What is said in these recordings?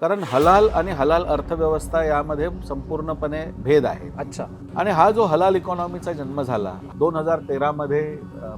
कारण हलाल आणि हलाल अर्थव्यवस्था यामध्ये संपूर्णपणे भेद आहे. अच्छा. आणि हा जो हलाल इकॉनॉमीचा जन्म झाला 2013 मध्ये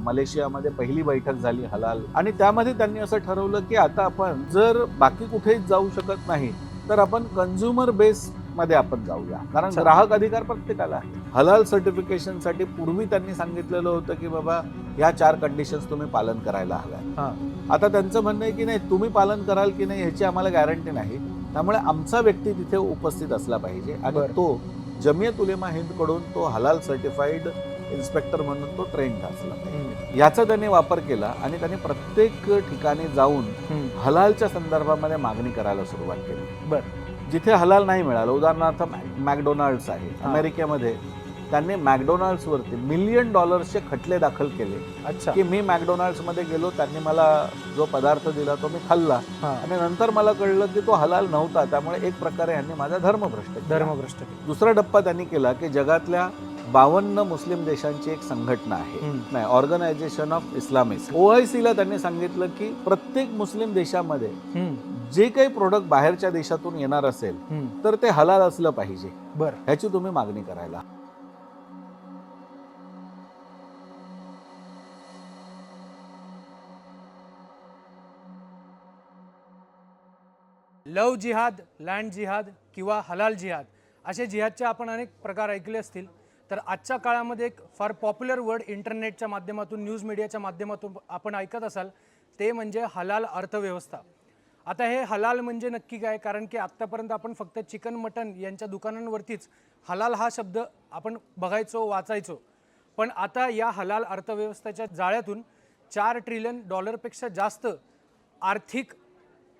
मलेशियामध्ये पहिली बैठक झाली हलाल, आणि त्यामध्ये त्यांनी असं ठरवलं की आता आपण जर बाकी कुठेच जाऊ शकत नाही तर आपण कन्झ्युमर बेस मध्ये आपण जाऊया, कारण अच्छा. ग्राहक अधिकार प्रत्येकाला आहे. हलाल सर्टिफिकेशनसाठी पूर्वी त्यांनी सांगितलेलं होतं की बाबा ह्या 4 कंडिशन्स तुम्ही पालन करायला हव्या. हां. आता त्यांचं म्हणणं आहे की नाही, तुम्ही पालन कराल की नाही ह्याची आम्हाला गॅरंटी नाही, त्यामुळे आमचा व्यक्ती तिथे उपस्थित असला पाहिजे आणि बरं. तो जमियत उलेमा हिंद कडून तो हलाल सर्टिफाईड इन्स्पेक्टर म्हणून तो ट्रेंड असला पाहिजे. याचा त्याने वापर केला आणि त्याने प्रत्येक ठिकाणी जाऊन हलालच्या संदर्भामध्ये मागणी करायला सुरुवात केली. बरं. जिथे हलाल नाही मिळालं, उदाहरणार्थ मॅकडोनाल्ड्स आहे अमेरिकेमध्ये, त्यांनी मॅकडोनाल्ड्सवरती $1 मिलियन खटले दाखल केले. अच्छा. की मी मॅकडोनाल्ड्समध्ये गेलो, त्यांनी मला जो पदार्थ दिला तो मी खाल्ला आणि नंतर मला कळलं की तो हलाल नव्हता, त्यामुळे एक प्रकारे यांनी माझा धर्मभ्रष्ट केला. दुसरा डप्पा त्यांनी केला की जगातल्या 52 मुस्लिम देशांची एक संघटना आहे, नाही, ऑर्गनायझेशन ऑफ इस्लामिस्ट, OIC ला त्यांनी सांगितलं की प्रत्येक मुस्लिम देशामध्ये जे काही प्रोडक्ट बाहेरच्या देशातून येणार असेल तर ते हलाल असलं पाहिजे. बरं. ह्याची तुम्ही मागणी करायला. लव जिहाद, लँड जिहाद किंवा हलाल जिहाद असे जिहादचे आपण अनेक प्रकार ऐकले असतील. तर आजच्या काळामध्ये एक फार पॉप्युलर वर्ड इंटरनेटच्या माध्यमातून, न्यूज मीडियाच्या माध्यमातून आपण ऐकत असाल, ते म्हणजे हलाल अर्थव्यवस्था. आता हे हलाल म्हणजे नक्की काय? कारण की आत्तापर्यंत आपण फक्त चिकन मटन यांच्या दुकानांवरतीच हलाल हा शब्द आपण बघायचो, वाचायचो. पण आता या हलाल अर्थव्यवस्थेच्या जाळ्यातून $4 ट्रिलियन पेक्षा जास्त आर्थिक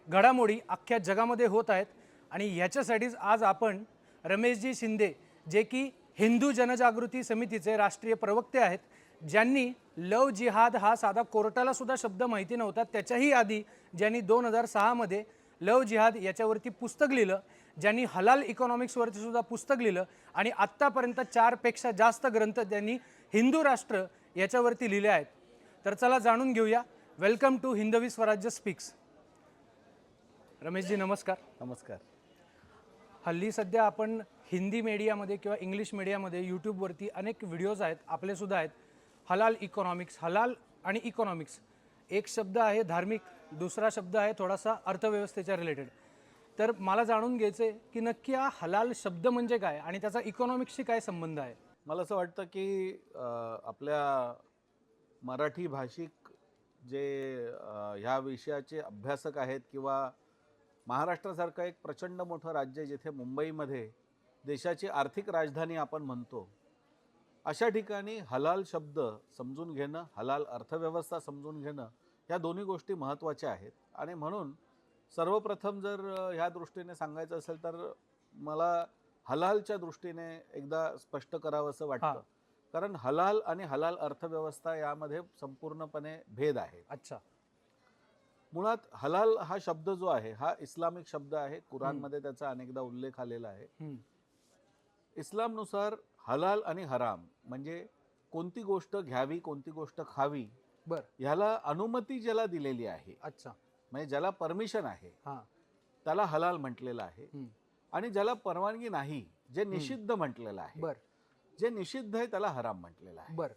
घडामोडी अख्ख्या जगामध्ये होत आहेत. आणि ह्याच्यासाठीच आज आपण रमेशजी शिंदे, जे की हिंदू जनजागृती समितीचे राष्ट्रीय प्रवक्ते आहेत, ज्यांनी लव जिहाद हा साधा कोर्टाला सुद्धा शब्द माहिती नव्हता, त्याच्याही आधी ज्यांनी 2006 मध्ये लव जिहाद याच्यावरती पुस्तक लिहिलं, ज्यांनी हलाल इकॉनॉमिक्सवरती सुद्धा पुस्तक लिहिलं, आणि आत्तापर्यंत 4 पेक्षा जास्त ग्रंथ त्यांनी हिंदू राष्ट्र याच्यावरती लिहिले आहेत. तर चला जाणून घेऊया. Welcome to Hindavi Swarajya speaks. Rameshji नमस्कार. नमस्कार. हल्ली सध्या आपण हिंदी मीडियामध्ये किंवा इंग्लिश मीडियामध्ये यूट्यूबवरती अनेक व्हिडिओज आहेत, आपलेसुद्धा आहेत, हलाल इकॉनॉमिक्स, हलाल आणि इकॉनॉमिक्स. एक शब्द आहे धार्मिक, दुसरा शब्द आहे थोडासा अर्थव्यवस्थेच्या रिलेटेड. तर मला जाणून घ्यायचं आहे की नक्की हा हलाल शब्द म्हणजे काय आणि त्याचा इकॉनॉमिक्सशी काय संबंध आहे? मला असं वाटतं की आपल्या मराठी भाषिक जे ह्या विषयाचे अभ्यासक आहेत, किंवा महाराष्ट्रासारखं एक प्रचंड मोठं राज्य जिथे मुंबईमध्ये देशाची आर्थिक राजधानी आपण म्हणतो, अशा ठिकाणी हलाल शब्द समजून घेणं, हलाल अर्थव्यवस्था समजून घेणं, ह्या दोन्ही गोष्टी महत्त्वाच्या आहेत. आणि म्हणून सर्वप्रथम जर ह्या दृष्टीने सांगायचं असेल तर मला हलालच्या दृष्टीने एकदा स्पष्ट करावं असं वाटतं. कारण हलाल आणि हलाल अर्थव्यवस्था यामध्ये संपूर्णपणे भेद आहे. अच्छा. मुळात हलाल हा शब्द जो आहे हा इस्लामिक शब्द आहे. कुराणमध्ये त्याचा अनेकदा उल्लेख आलेला आहे. इस्लामनुसार हलाल आणि हराम म्हणजे कोणती गोष्ट घ्यावी, कोणती गोष्ट खावी, ह्याला अनुमती ज्याला दिलेली आहे, अच्छा, म्हणजे ज्याला परमिशन आहे, त्याला हलाल म्हटलेलं आहे. आणि ज्याला परवानगी नाही, जे निषिद्ध म्हटलेलं आहे, जे निषिद्ध आहे त्याला हराम म्हटलेलं आहे.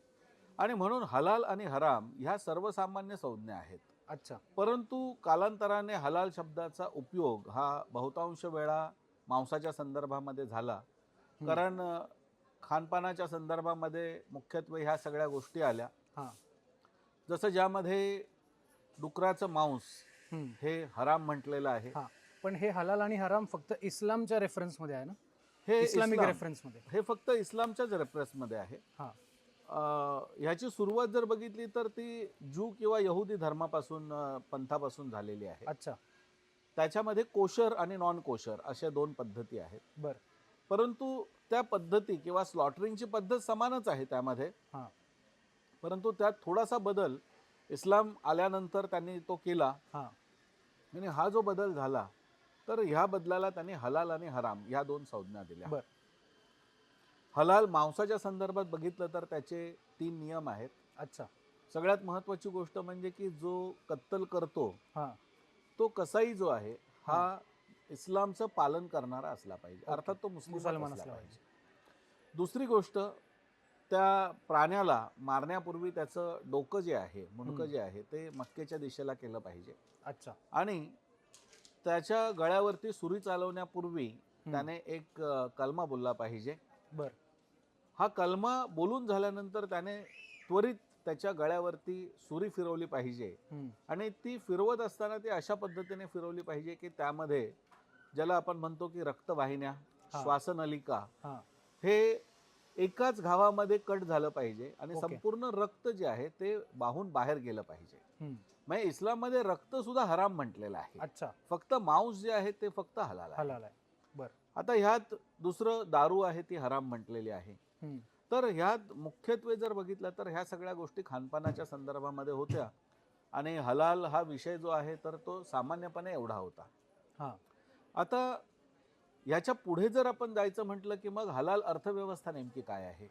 आणि म्हणून हलाल आणि हराम ह्या सर्वसामान्य संज्ञा आहेत. अच्छा. परंतु कालांतराने हलाल शब्दाचा उपयोग हा बहुतांश वेळा मांसाच्या संदर्भामध्ये झाला, कारण खानपानाच्या संदर्भामध्ये मुख्यत्वे ह्या सगळ्या गोष्टी आल्या. जसं ज्यामध्ये डुकराचं मांस हे हराम म्हटलेलं आहे. पण हे हलाल आणि हराम फक्त इस्लामच्या रेफरन्समध्ये आहे ना? हे इस्लामिक रेफरन्समध्ये, हे फक्त इस्लामच्याच रेफरन्समध्ये आहे. ह्याची सुरुवात जर बघितली तर ती ज्यू किंवा यहुदी धर्मापासून, पंथापासून झालेली आहे. अच्छा. त्याच्यामध्ये कोशर आणि नॉन कोशर अशा 2 पद्धती आहेत. परंतु त्या पद्धती किंवा स्लॉटरिंगची पद्धत समानच आहे त्यामध्ये. परंतु त्यात थोडासा बदल इस्लाम आल्यानंतर त्यांनी तो केला. आणि हा जो बदल झाला तर ह्या बदलाला त्यांनी हलाल आणि हराम ह्या 2 संज्ञा दिल्या. हलाल मांसाच्या संदर्भात बघितलं तर त्याचे 3 नियम आहेत. अच्छा. सगळ्यात महत्त्वाची गोष्ट म्हणजे की जो कत्तल करतो तो कसाई जो आहे हा इस्लामचं पालन करणारा असला पाहिजे, अर्थात तो मुस्लिम मुसलमान असला असला पाहिजे. दुसरी गोष्ट, त्या प्राण्याला मारण्यापूर्वी त्याचं डोकं जे आहे, मुंडकं जे आहे, ते मक्केच्या दिशेला केलं पाहिजे. अच्छा. आणि त्याच्या गळ्यावरती सुरी चालवण्यापूर्वी त्याने एक कलमा बोलला पाहिजे. बर. हा कलमा बोलून झाल्यानंतर त्याने त्वरित त्याच्या गळ्यावरती सुरी फिरवली पाहिजे. आणि ती फिरवत असताना ती अशा पद्धतीने फिरवली पाहिजे की त्यामध्ये, ज्याला आपण म्हणतो की रक्तवाहिन्या, श्वासनलिका, हे एकाच घावामध्ये कट झालं पाहिजे आणि संपूर्ण रक्त जे आहे ते वाहून बाहेर गेलं पाहिजे. म्हणजे इस्लाममध्ये रक्त सुद्धा हराम म्हटलेलं आहे. अच्छा. फक्त मांस जे आहे ते फक्त हलाल आहे. हलाल आहे. बर. आता ह्यात दुसरं दारू आहे ती हराम म्हटलेली आहे. तर ह्यात मुख्यत्वे जर बघितलं तर ह्या सगळ्या गोष्टी खानपानाच्या संदर्भामध्ये होत्या. आणि हलाल हा विषय जो आहे तर तो सामान्यपणे एवढा होता. आता याच्या पुढे जर आपण जायचं म्हटलं की मग हलाल अर्थव्यवस्था नेमकी काय आहे,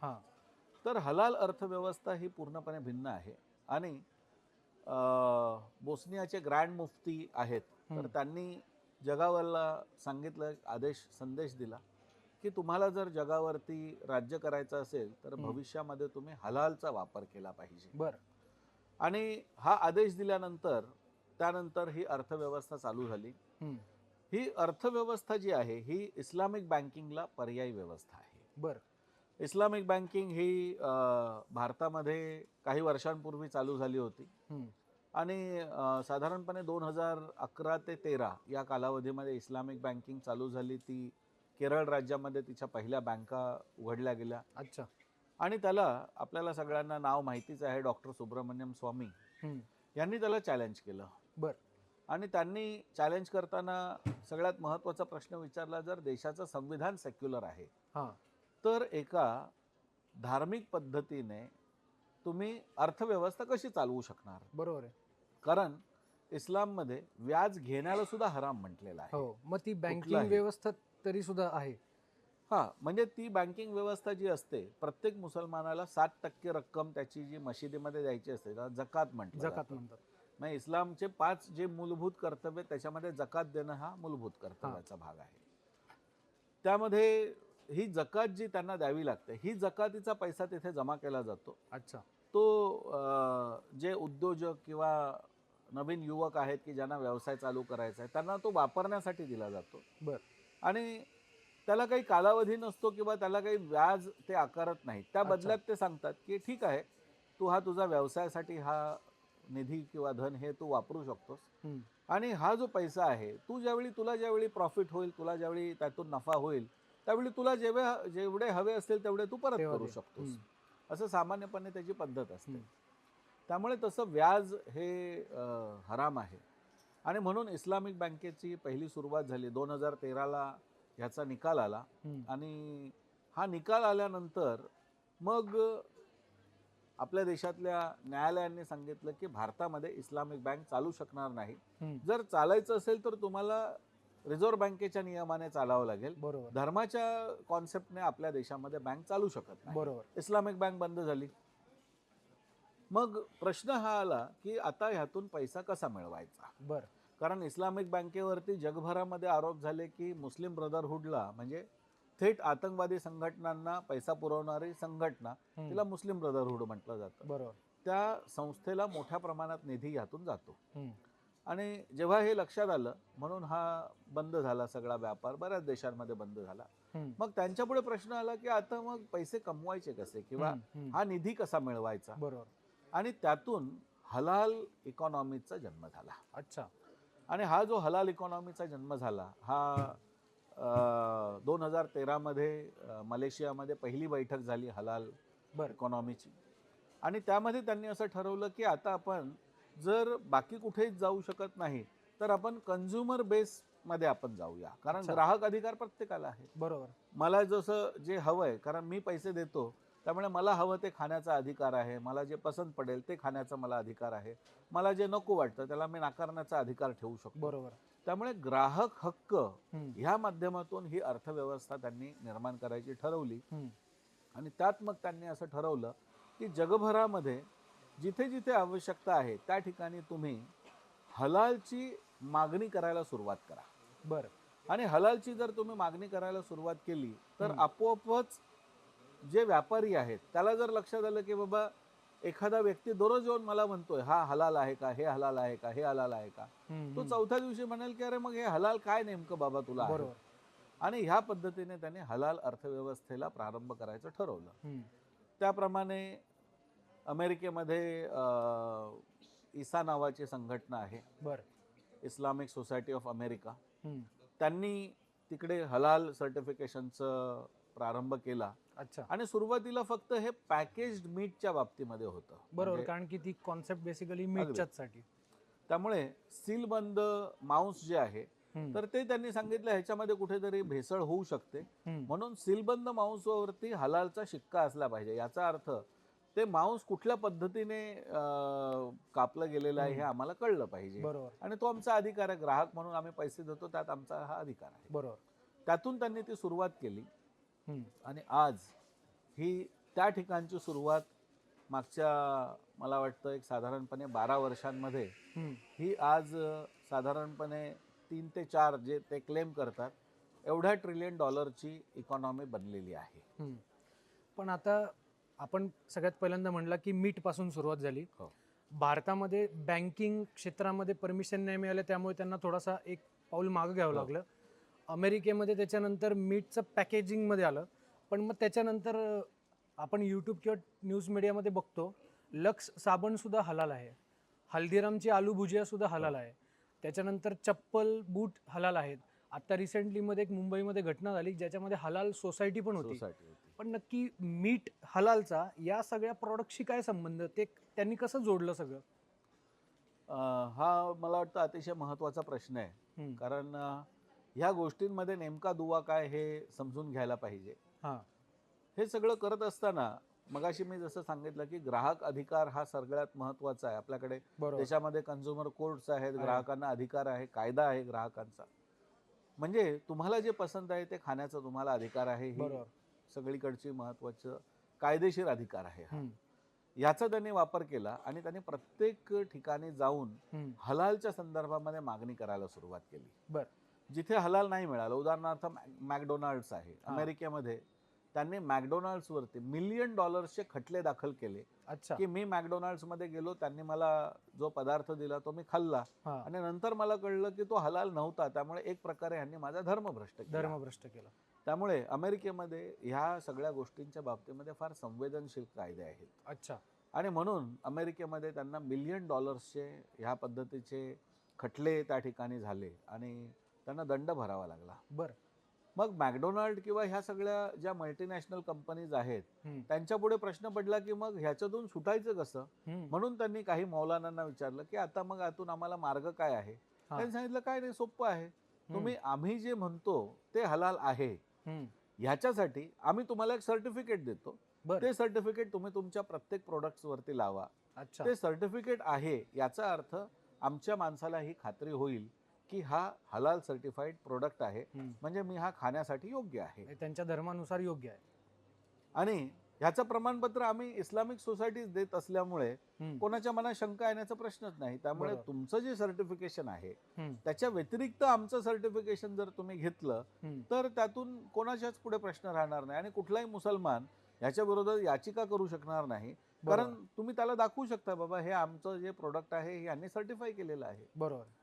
तर हलाल अर्थव्यवस्था ही पूर्णपणे भिन्न आहे. आणि बोस्नियाचे ग्रँड मुफ्ती आहेत, तर त्यांनी जगावरला सांगितलं, संदेश दिला की तुम्हाला जर जगावरती राज्य करायचं असेल तर भविष्यामध्ये तुम्ही हलालचा वापर केला पाहिजे. बर. आणि हा आदेश दिल्यानंतर त्यानंतर ही अर्थव्यवस्था चालू झाली. ही अर्थव्यवस्था जी आहे ही इस्लामिक बँकिंगला पर्यायी व्यवस्था आहे. बर. इस्लामिक बँकिंग ही भारतामध्ये काही वर्षांपूर्वी चालू झाली होती. आणि साधारणपणे 2011 ते 13 या कालावधीमध्ये इस्लामिक बँकिंग चालू झाली. ती केरळ राज्यामध्ये तिच्या पहिल्या बँका उघडल्या गेल्या. अच्छा. आणि त्याला आपल्याला सगळ्यांना नाव माहितीच आहे, डॉक्टर सुब्रमण्यम स्वामी यांनी त्याला चॅलेंज केलं. बर. आणि त्यांनी चॅलेंज करताना सगळ्यात महत्त्वाचा प्रश्न विचारला, जर देशाचं संविधान सेक्युलर आहे तर एका धार्मिक पद्धतीने तुम्ही अर्थव्यवस्था कशी चालवू शकणार. बरोबर आहे. कारण इस्लाममध्ये व्याज घेण्याला सुद्धा हराम म्हटलेलं आहे. मग ती बँकिंग व्यवस्था तरी सुद्धा आहे. म्हणजे ती बँकिंग व्यवस्था जी असते, प्रत्येक मुसलमानाला 7% रक्कम त्याची जी मशिदीमध्ये द्यायची असते, जकात म्हणतात. म्हणजे इस्लामचे 5 जे मूलभूत कर्तव्य, त्याच्यामध्ये जकात देणं हा मूलभूत कर्तव्याचा भाग आहे. त्यामध्ये ही जकात जी त्यांना द्यावी लागते, ही जकातीचा पैसा तिथे जमा केला जातो. अच्छा. तो जे उद्योजक किंवा नवीन युवक आहेत की ज्यांना व्यवसाय चालू करायचा आहे, त्यांना तो वापरण्यासाठी दिला जातो. बर. आणि त्याला काही कालावधी नसतो किंवा त्याला काही व्याज ते आकारत नाहीत. त्या बदल्यात ते सांगतात की ठीक आहे, तू हा तुझा व्यवसायासाठी हा निधी किंवा धन हे तू वापरू शकतोस. आणि हा जो पैसा आहे, तुला ज्यावेळी प्रॉफिट होईल, तुला ज्यावेळी त्यातून नफा होईल, त्यावेळी तुला जेवढे हवे असतील तेवढे तू परत करू शकतोस. असं सामान्यपणे त्याची पद्धत असते. त्यामुळे तसं व्याज हे हराम आहे. आणि म्हणून इस्लामिक बँकेची पहिली सुरुवात झाली 2013ला. ह्याचा निकाल आला. आणि हा निकाल आल्यानंतर मग आपल्या देशातल्या न्यायालयांनी सांगितलं की भारतामध्ये इस्लामिक बँक चालू शकणार नाही. जर चालायचं असेल तर तुम्हाला रिझर्व्ह बँकेच्या नियमाने चालावं लागेल. धर्माच्या कॉन्सेप्टने आपल्या देशामध्ये बँक चालू शकत नाही. इस्लामिक बँक बंद झाली. मग प्रश्न हा आला की आता ह्यातून पैसा कसा मिळवायचा. कारण इस्लामिक बँकेवरती जगभरामध्ये आरोप झाले की मुस्लिम ब्रदरहुडला, म्हणजे थेट आतंकवादी संघटनांना पैसा पुरवणारी संघटना, तिला मुस्लिम ब्रदरहुड म्हटलं जातं. त्या संस्थेला मोठ्या प्रमाणात निधी यातून जातो. आणि जेव्हा हे लक्षात आलं, म्हणून हा बंद झाला सगळा व्यापार, बऱ्याच देशांमध्ये बंद झाला. मग त्यांच्यापुढे प्रश्न आला की आता मग पैसे कमवायचे कसे किंवा हा निधी कसा मिळवायचा. आणि त्यातून हलाल इकॉनॉमीचा जन्म झाला. अच्छा. आणि हा जो हलाल इकॉनॉमीचा जन्म झाला, हा 2013 मध्ये मलेशियामध्ये पहिली बैठक झाली हलाल इकॉनॉमीची. आणि त्यामध्ये त्यांनी असं ठरवलं की आता आपण जर बाकी कुठेच जाऊ शकत नाही तर आपण कन्झ्युमर बेसमध्ये आपण जाऊया. कारण ग्राहक अधिकार प्रत्येकाला आहे. मला जसं जे हवं आहे, कारण मी पैसे देतो त्यामुळे मला हवं ते खाण्याचा अधिकार आहे, मला जे पसंत पडेल ते खाण्याचा मला अधिकार आहे, मला जे नको वाटतं त्याला मी नाकारण्याचा अधिकार ठेवू शकतो. त्यामुळे ग्राहक हक्क ह्या माध्यमातून ही अर्थव्यवस्था त्यांनी निर्माण करायची ठरवली. आणि त्यात मग त्यांनी असं ठरवलं की जगभरामध्ये जिथे जिथे आवश्यकता आहे त्या ठिकाणी तुम्ही हलालची मागणी करायला सुरुवात करा. आणि हलालची जर तुम्ही मागणी करायला सुरुवात केली तर आपोआपच जे व्यापारी आहेत त्याला जर लक्षात आलं की बाबा एखादा व्यक्ती दररोज येऊन मला म्हणतोय हा हलाल आहे का, हे हलाल आहे का, हे हलाल आहे का, तो चौथ्या दिवशी म्हणेल की अरे मग हे हलाल काय नेमकं बाबा तुला आहे. बरोबर. आणि ह्या पद्धतीने त्याने हलाल अर्थव्यवस्थेला प्रारंभ करायचं ठरवलं. त्याप्रमाणे अमेरिकेमध्ये इसा नावाची संघटना आहे, बरं. Islamic society of America. हम्म. त्यांनी तिकडे हलाल सर्टिफिकेशनचं प्रारंभ केला. अच्छा. आणि सुरुवातीला फक्त हे पॅकेज्ड मीटच्या बाबतीमध्ये होतं. बरोबर, म्हणजे कारण की ती कॉन्सेप्ट बेसिकली मीटच्याच साठी. त्यामुळे सीलबंद मांस जे आहे तर ते त्यांनी सांगितलं ह्याच्यामध्ये कुठेतरी भेसळ होऊ शकते, म्हणून सीलबंद मांसावरती हलालचा शिक्का असला पाहिजे. याचा अर्थ ते मांस कुठल्या पद्धतीने कापलं गेलेलं आहे हे आम्हाला कळलं पाहिजे. बरोबर. आणि तो आमचा अधिकार आहे, ग्राहक म्हणून आम्ही पैसे देतो, त्यात आमचा हा अधिकार आहे. बरोबर. त्यातून त्यांनी ती सुरुवात केली. आणि आज ही त्या ठिकाणची सुरुवात मागच्या मला वाटतं एक साधारणपणे 12 वर्षांमध्ये ही आज साधारणपणे 3 ते 4 जे ते क्लेम करतात एवढ्या $1 ट्रिलियन इकॉनॉमी बनलेली आहे. पण आता आपण सगळ्यात पहिल्यांदा म्हणला की मीट पासून सुरुवात झाली. भारतामध्ये बँकिंग क्षेत्रामध्ये परमिशन नाही मिळालं, त्यामुळे त्यांना थोडासा एक पाऊल मागं घ्यावं लागलं. अमेरिकेमध्ये त्याच्यानंतर मीटचं पॅकेजिंगमध्ये आलं, पण मग त्याच्यानंतर आपण यूट्यूब किंवा न्यूज मीडियामध्ये बघतो लक्स साबणसुद्धा हलाल आहे, हल्दीरामची आलू भुजियासुद्धा हलाल आहे, त्याच्यानंतर चप्पल बूट हलाल आहेत. आता रिसेंटलीमध्ये एक मुंबईमध्ये घटना झाली ज्याच्यामध्ये हलाल सोसायटी पण होती. पण नक्की मीट हलालचा या सगळ्या प्रॉडक्टशी काय संबंध, ते त्यांनी कसं जोडलं सगळं? हा मला वाटतं अतिशय महत्त्वाचा प्रश्न आहे, कारण ह्या गोष्टींमध्ये नेमका दुवा काय हे समजून घ्यायला पाहिजे. हे सगळं करत असताना मगाशी मी जसं सांगितलं की ग्राहक अधिकार हा सगळ्यात महत्त्वाचा आहे. आपल्याकडे देशामध्ये कंझ्युमर कोर्ट्स आहेत, ग्राहकांना अधिकार आहे, कायदा आहे ग्राहकांचा. म्हणजे तुम्हाला जे पसंत आहे ते खाण्याचा तुम्हाला अधिकार आहे, ही सगळीकडची महत्त्वाचं कायदेशीर अधिकार आहे. याचा त्यांनी वापर केला आणि त्यांनी प्रत्येक ठिकाणी जाऊन हलालच्या संदर्भामध्ये मागणी करायला सुरुवात केली. जिथे हलाल नाही मिळालं, उदाहरणार्थ मॅकडोनाल्ड्स आहे अमेरिकेमध्ये, त्यांनी मॅकडोनाल्ड्सवरती $1 मिलियन खटले दाखल केले. की मी मॅकडोनाल्ड्समध्ये गेलो, त्यांनी मला जो पदार्थ दिला तो मी खाल्ला आणि नंतर मला कळलं की तो हलाल नव्हता, त्यामुळे एक प्रकारे यांनी माझा धर्मभ्रष्ट केला. त्यामुळे अमेरिकेमध्ये ह्या सगळ्या गोष्टींच्या बाबतीमध्ये फार संवेदनशील कायदे आहेत. आणि म्हणून अमेरिकेमध्ये त्यांना $1 मिलियन ह्या पद्धतीचे खटले त्या ठिकाणी झाले आणि त्यांना दंड भरावा लागला. मग मॅकडोनाल्ड किंवा ह्या सगळ्या ज्या मल्टीनॅशनल कंपनीज आहेत त्यांच्यापुढे प्रश्न पडला की मग ह्याच्यातून सुटायचं कसं. म्हणून त्यांनी काही मौलानांना विचारलं की आता मग यातून आम्हाला मार्ग काय आहे. त्यांनी सांगितलं काय नाही, सोपं आहे. आम्ही जे म्हणतो ते हलाल आहे, ह्याच्यासाठी आम्ही तुम्हाला एक सर्टिफिकेट देतो. ते सर्टिफिकेट तुम्ही तुमच्या प्रत्येक प्रोडक्ट्स वरती लावा. ते सर्टिफिकेट आहे याचा अर्थ आमच्या माणसाला ही खात्री होईल की हा हलाल सर्टिफाईड प्रोडक्ट आहे, म्हणजे मी हा खाण्यासाठी योग्य आहे, त्यांच्या धर्मानुसार योग्य आहे. आणि ह्याचं प्रमाणपत्र आम्ही इस्लामिक सोसायटीज देत असल्यामुळे कोणाच्या मनात शंका येण्याचा प्रश्नच नाही. त्यामुळे तुमचं जे सर्टिफिकेशन आहे त्याच्या व्यतिरिक्त आमचं सर्टिफिकेशन जर तुम्ही घेतलं तर त्यातून कोणाच्याच पुढे प्रश्न राहणार नाही आणि कुठलाही मुसलमान ह्याच्या विरोधात याचिका करू शकणार नाही, कारण तुम्ही त्याला दाखवू शकता बाबा हे आमचं जे प्रोडक्ट आहे हे यांनी सर्टिफाय केलेलं आहे.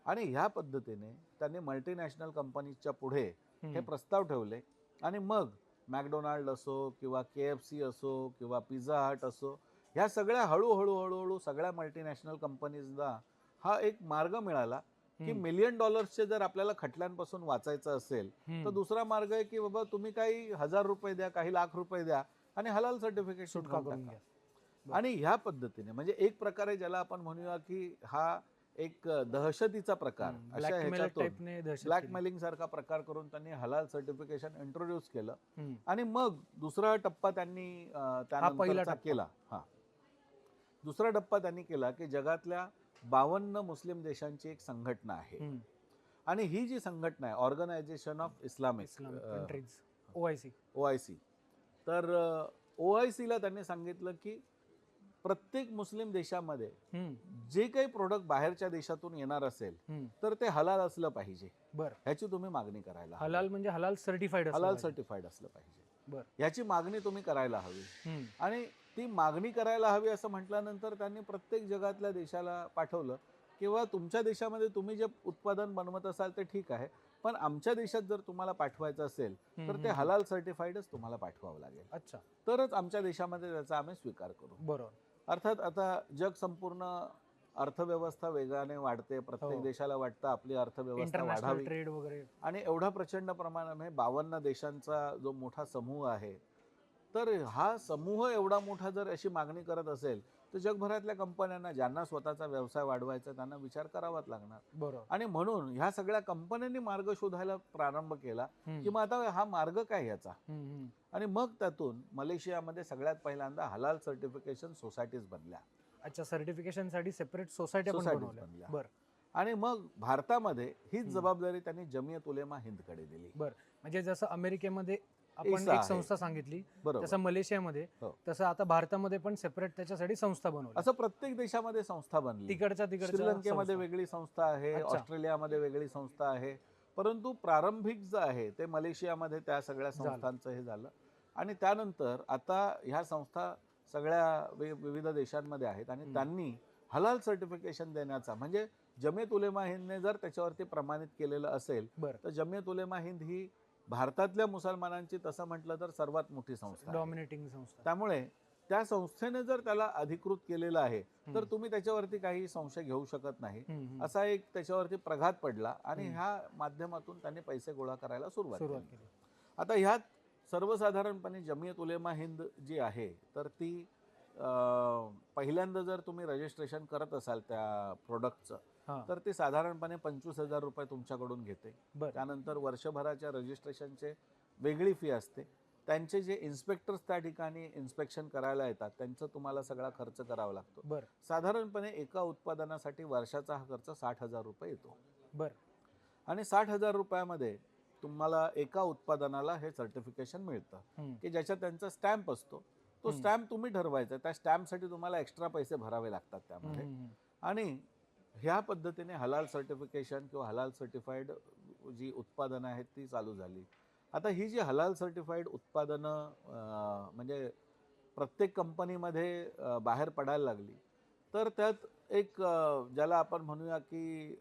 आणि ह्या पद्धतीने त्यांनी मल्टीनॅशनल कंपनीजच्या पुढे हे प्रस्ताव ठेवले आणि मग मॅकडोनाल्ड असो किंवा KFC असो किंवा पिझ्झा हट असो, ह्या सगळ्या हळूहळू सगळ्या मल्टीनॅशनल कंपनीजला हा एक मार्ग मिळाला की $1 मिलियन जर आपल्याला खटल्यांपासून वाचायचं असेल तर दुसरा मार्ग आहे की बाबा तुम्ही काही ₹1000 द्या, काही ₹1,00,000 द्या आणि हलाल सर्टिफिकेट सुटका करून घ्या. आणि ह्या पद्धतीने म्हणजे एक प्रकारे ज्याला आपण म्हणूया की हा एक दहशतीचा प्रकार, अशा ह्याच्यातून ब्लॅकमेलिंग सारखा प्रकार करून त्यांनी हलाल सर्टिफिकेशन इंट्रोड्यूस केलं. आणि मग दुसरा टप्पा त्यांनी त्यानंतरचा केला. दुसरा टप्पा त्यांनी केला की जगातल्या 52 मुस्लिम देशांची एक संघटना आहे आणि ही जी संघटना आहे organization of Islamic countries, OIC. तर OIC ला त्यांनी सांगितलं की प्रत्येक मुस्लिम देशामध्ये हम्म, जे काही प्रोडक्ट बाहेरच्या देशातून येणार असेल हम्म. तर ते हलाल असलं पाहिजे, बर, ह्याची तुम्ही मागणी करायला हवी. हलाल म्हणजे हलाल सर्टिफाईड हलाल सर्टिफाईड असलं पाहिजे, बर. ह्याची मागणी तुम्ही करायला हवी. हम्म, आणि ती मागणी करायला हवी असं म्हटल्यानंतर त्यांनी प्रत्येक जगातल्या देशाला पाठवलं किंवा तुमच्या देशामध्ये तुम्ही जे उत्पादन बनवत असाल ते ठीक आहे, पण आमच्या देशात जर तुम्हाला पाठवायचं असेल तर ते हलाल सर्टिफाईडच तुम्हाला पाठवावं लागेल, अच्छा, तरच आमच्या देशामध्ये त्याचा आम्ही स्वीकार करू. बरोबर. अर्थात आता जग संपूर्ण अर्थव्यवस्था वेगाने वाढते, प्रत्येक हो. देशाला वाटतं आपली अर्थव्यवस्था इंटरनॅशनल वाढावी ट्रेड वगैरे. आणि एवढा प्रचंड प्रमाणामध्ये 52 देशांचा जो मोठा समूह आहे, तर हा समूह एवढा मोठा जर अशी मागणी करत असेल तर जगभरातल्या कंपन्यांना ज्यांना स्वतःचा व्यवसाय वाढवायचा त्यांना विचार करावाच लागणार. बरोबर. आणि म्हणून ह्या सगळ्या कंपन्यांनी मार्ग शोधायला प्रारंभ केला हम्म, की मग आता हा मार्ग काय याचा. हम्म, हम्म. आणि मग त्यातून मलेशियामध्ये सगळ्यात पहिल्यांदा हलाल सर्टिफिकेशन सोसायटीज बनल्या, अच्छा, सर्टिफिकेशनसाठी सेपरेट सोसायटी पण सोसायटीज बनवल्या. बनल्या. बर, आणि मग भारतामध्ये हीच जबाबदारी त्यांनी जमियत उलेमा हिंदकडे दिली. बर. म्हणजे जसं अमेरिकेमध्ये आपण इसा एक आहे. संस्था सांगितली, बरोबर. तसं मलेशियामध्ये, हो. तसं आता भारतामध्ये पण सेपरेट त्याच्यासाठी संस्था बनवली. असं प्रत्येक देशामध्ये संस्था बनली. तिकडच्या श्रीलंकेमध्ये संस्था. वेगळी संस्था आहे, अच्छा. ऑस्ट्रेलियामध्ये वेगळी संस्था आहे, परंतु प्रारंभिक जे आहे ते मलेशियामध्ये त्या सगळ्या झालं. संस्थांचं हे झालं. आणि त्यानंतर आता ह्या संस्था सगळ्या विविध देशांमध्ये आहेत आणि त्यांनी हलाल सर्टिफिकेशन देण्याचा, म्हणजे जमियत उलेमा हिंदने जर त्याच्यावरती प्रमाणित केलेलं असेल बर, तर जमियत उलेमा हिंद ही भारतातल्या मुसलमानांची तसं म्हटलं तर सर्वात मोठी संस्था आहे. डॉमिनेटिंग संस्था. त्यामुळे त्या संस्थेने जर त्याला अधिकृत केलेलं आहे तर तुम्ही त्याच्यावरती काही संशय घेऊ शकत नाही. हम्म, हम्म. असा एक त्याच्यावरती प्रघात पडला आणि ह्या माध्यमातून त्यांनी पैसे गोळा करायला सुरुवात सुरुवात केली. केली. आता ह्यात सर्वसाधारणपणे जमियत उलेमा हिंद जी आहे तर ती पहिल्यांदा जर तुम्ही रजिस्ट्रेशन करत असाल त्या प्रोडक्टचं हा, तर ती साधारणपणे 25,000 रुपये तुमच्याकडून घेते. बर, त्यानंतर वर्षभराच्या रजिस्ट्रेशनचे वेगळी फी असते. त्यांचे जे इन्स्पेक्टर्स त्या ठिकाणी इन्स्पेक्शन करायला येतात त्यांचं तुम्हाला सगळा खर्च करावा लागतो. बर, साधारणपणे एका उत्पादनासाठी वर्षाचा हा खर्च 60,000 रुपये येतो. बर. आणि 60,000 रुपयामध्ये तुम्हाला एका उत्पादनाला हे सर्टिफिकेशन मिळतं हम्म, की ज्याच्यात त्यांचा स्टॅम्प असतो. तो स्टॅम्प तुम्ही ठरवायचा, त्या स्टॅम्पसाठी तुम्हाला एक्स्ट्रा पैसे भरावे लागतात त्यामध्ये. हम्म, हम्म. आणि ह्या पद्धतीने हलाल सर्टिफिकेशन किंवा हलाल सर्टिफाईड जी उत्पादनं आहेत ती चालू झाली. आता ही जी हलाल सर्टिफाईड उत्पादनं म्हणजे प्रत्येक कंपनीमध्ये बाहेर पडायला लागली तर त्यात एक ज्याला आपण म्हणूया की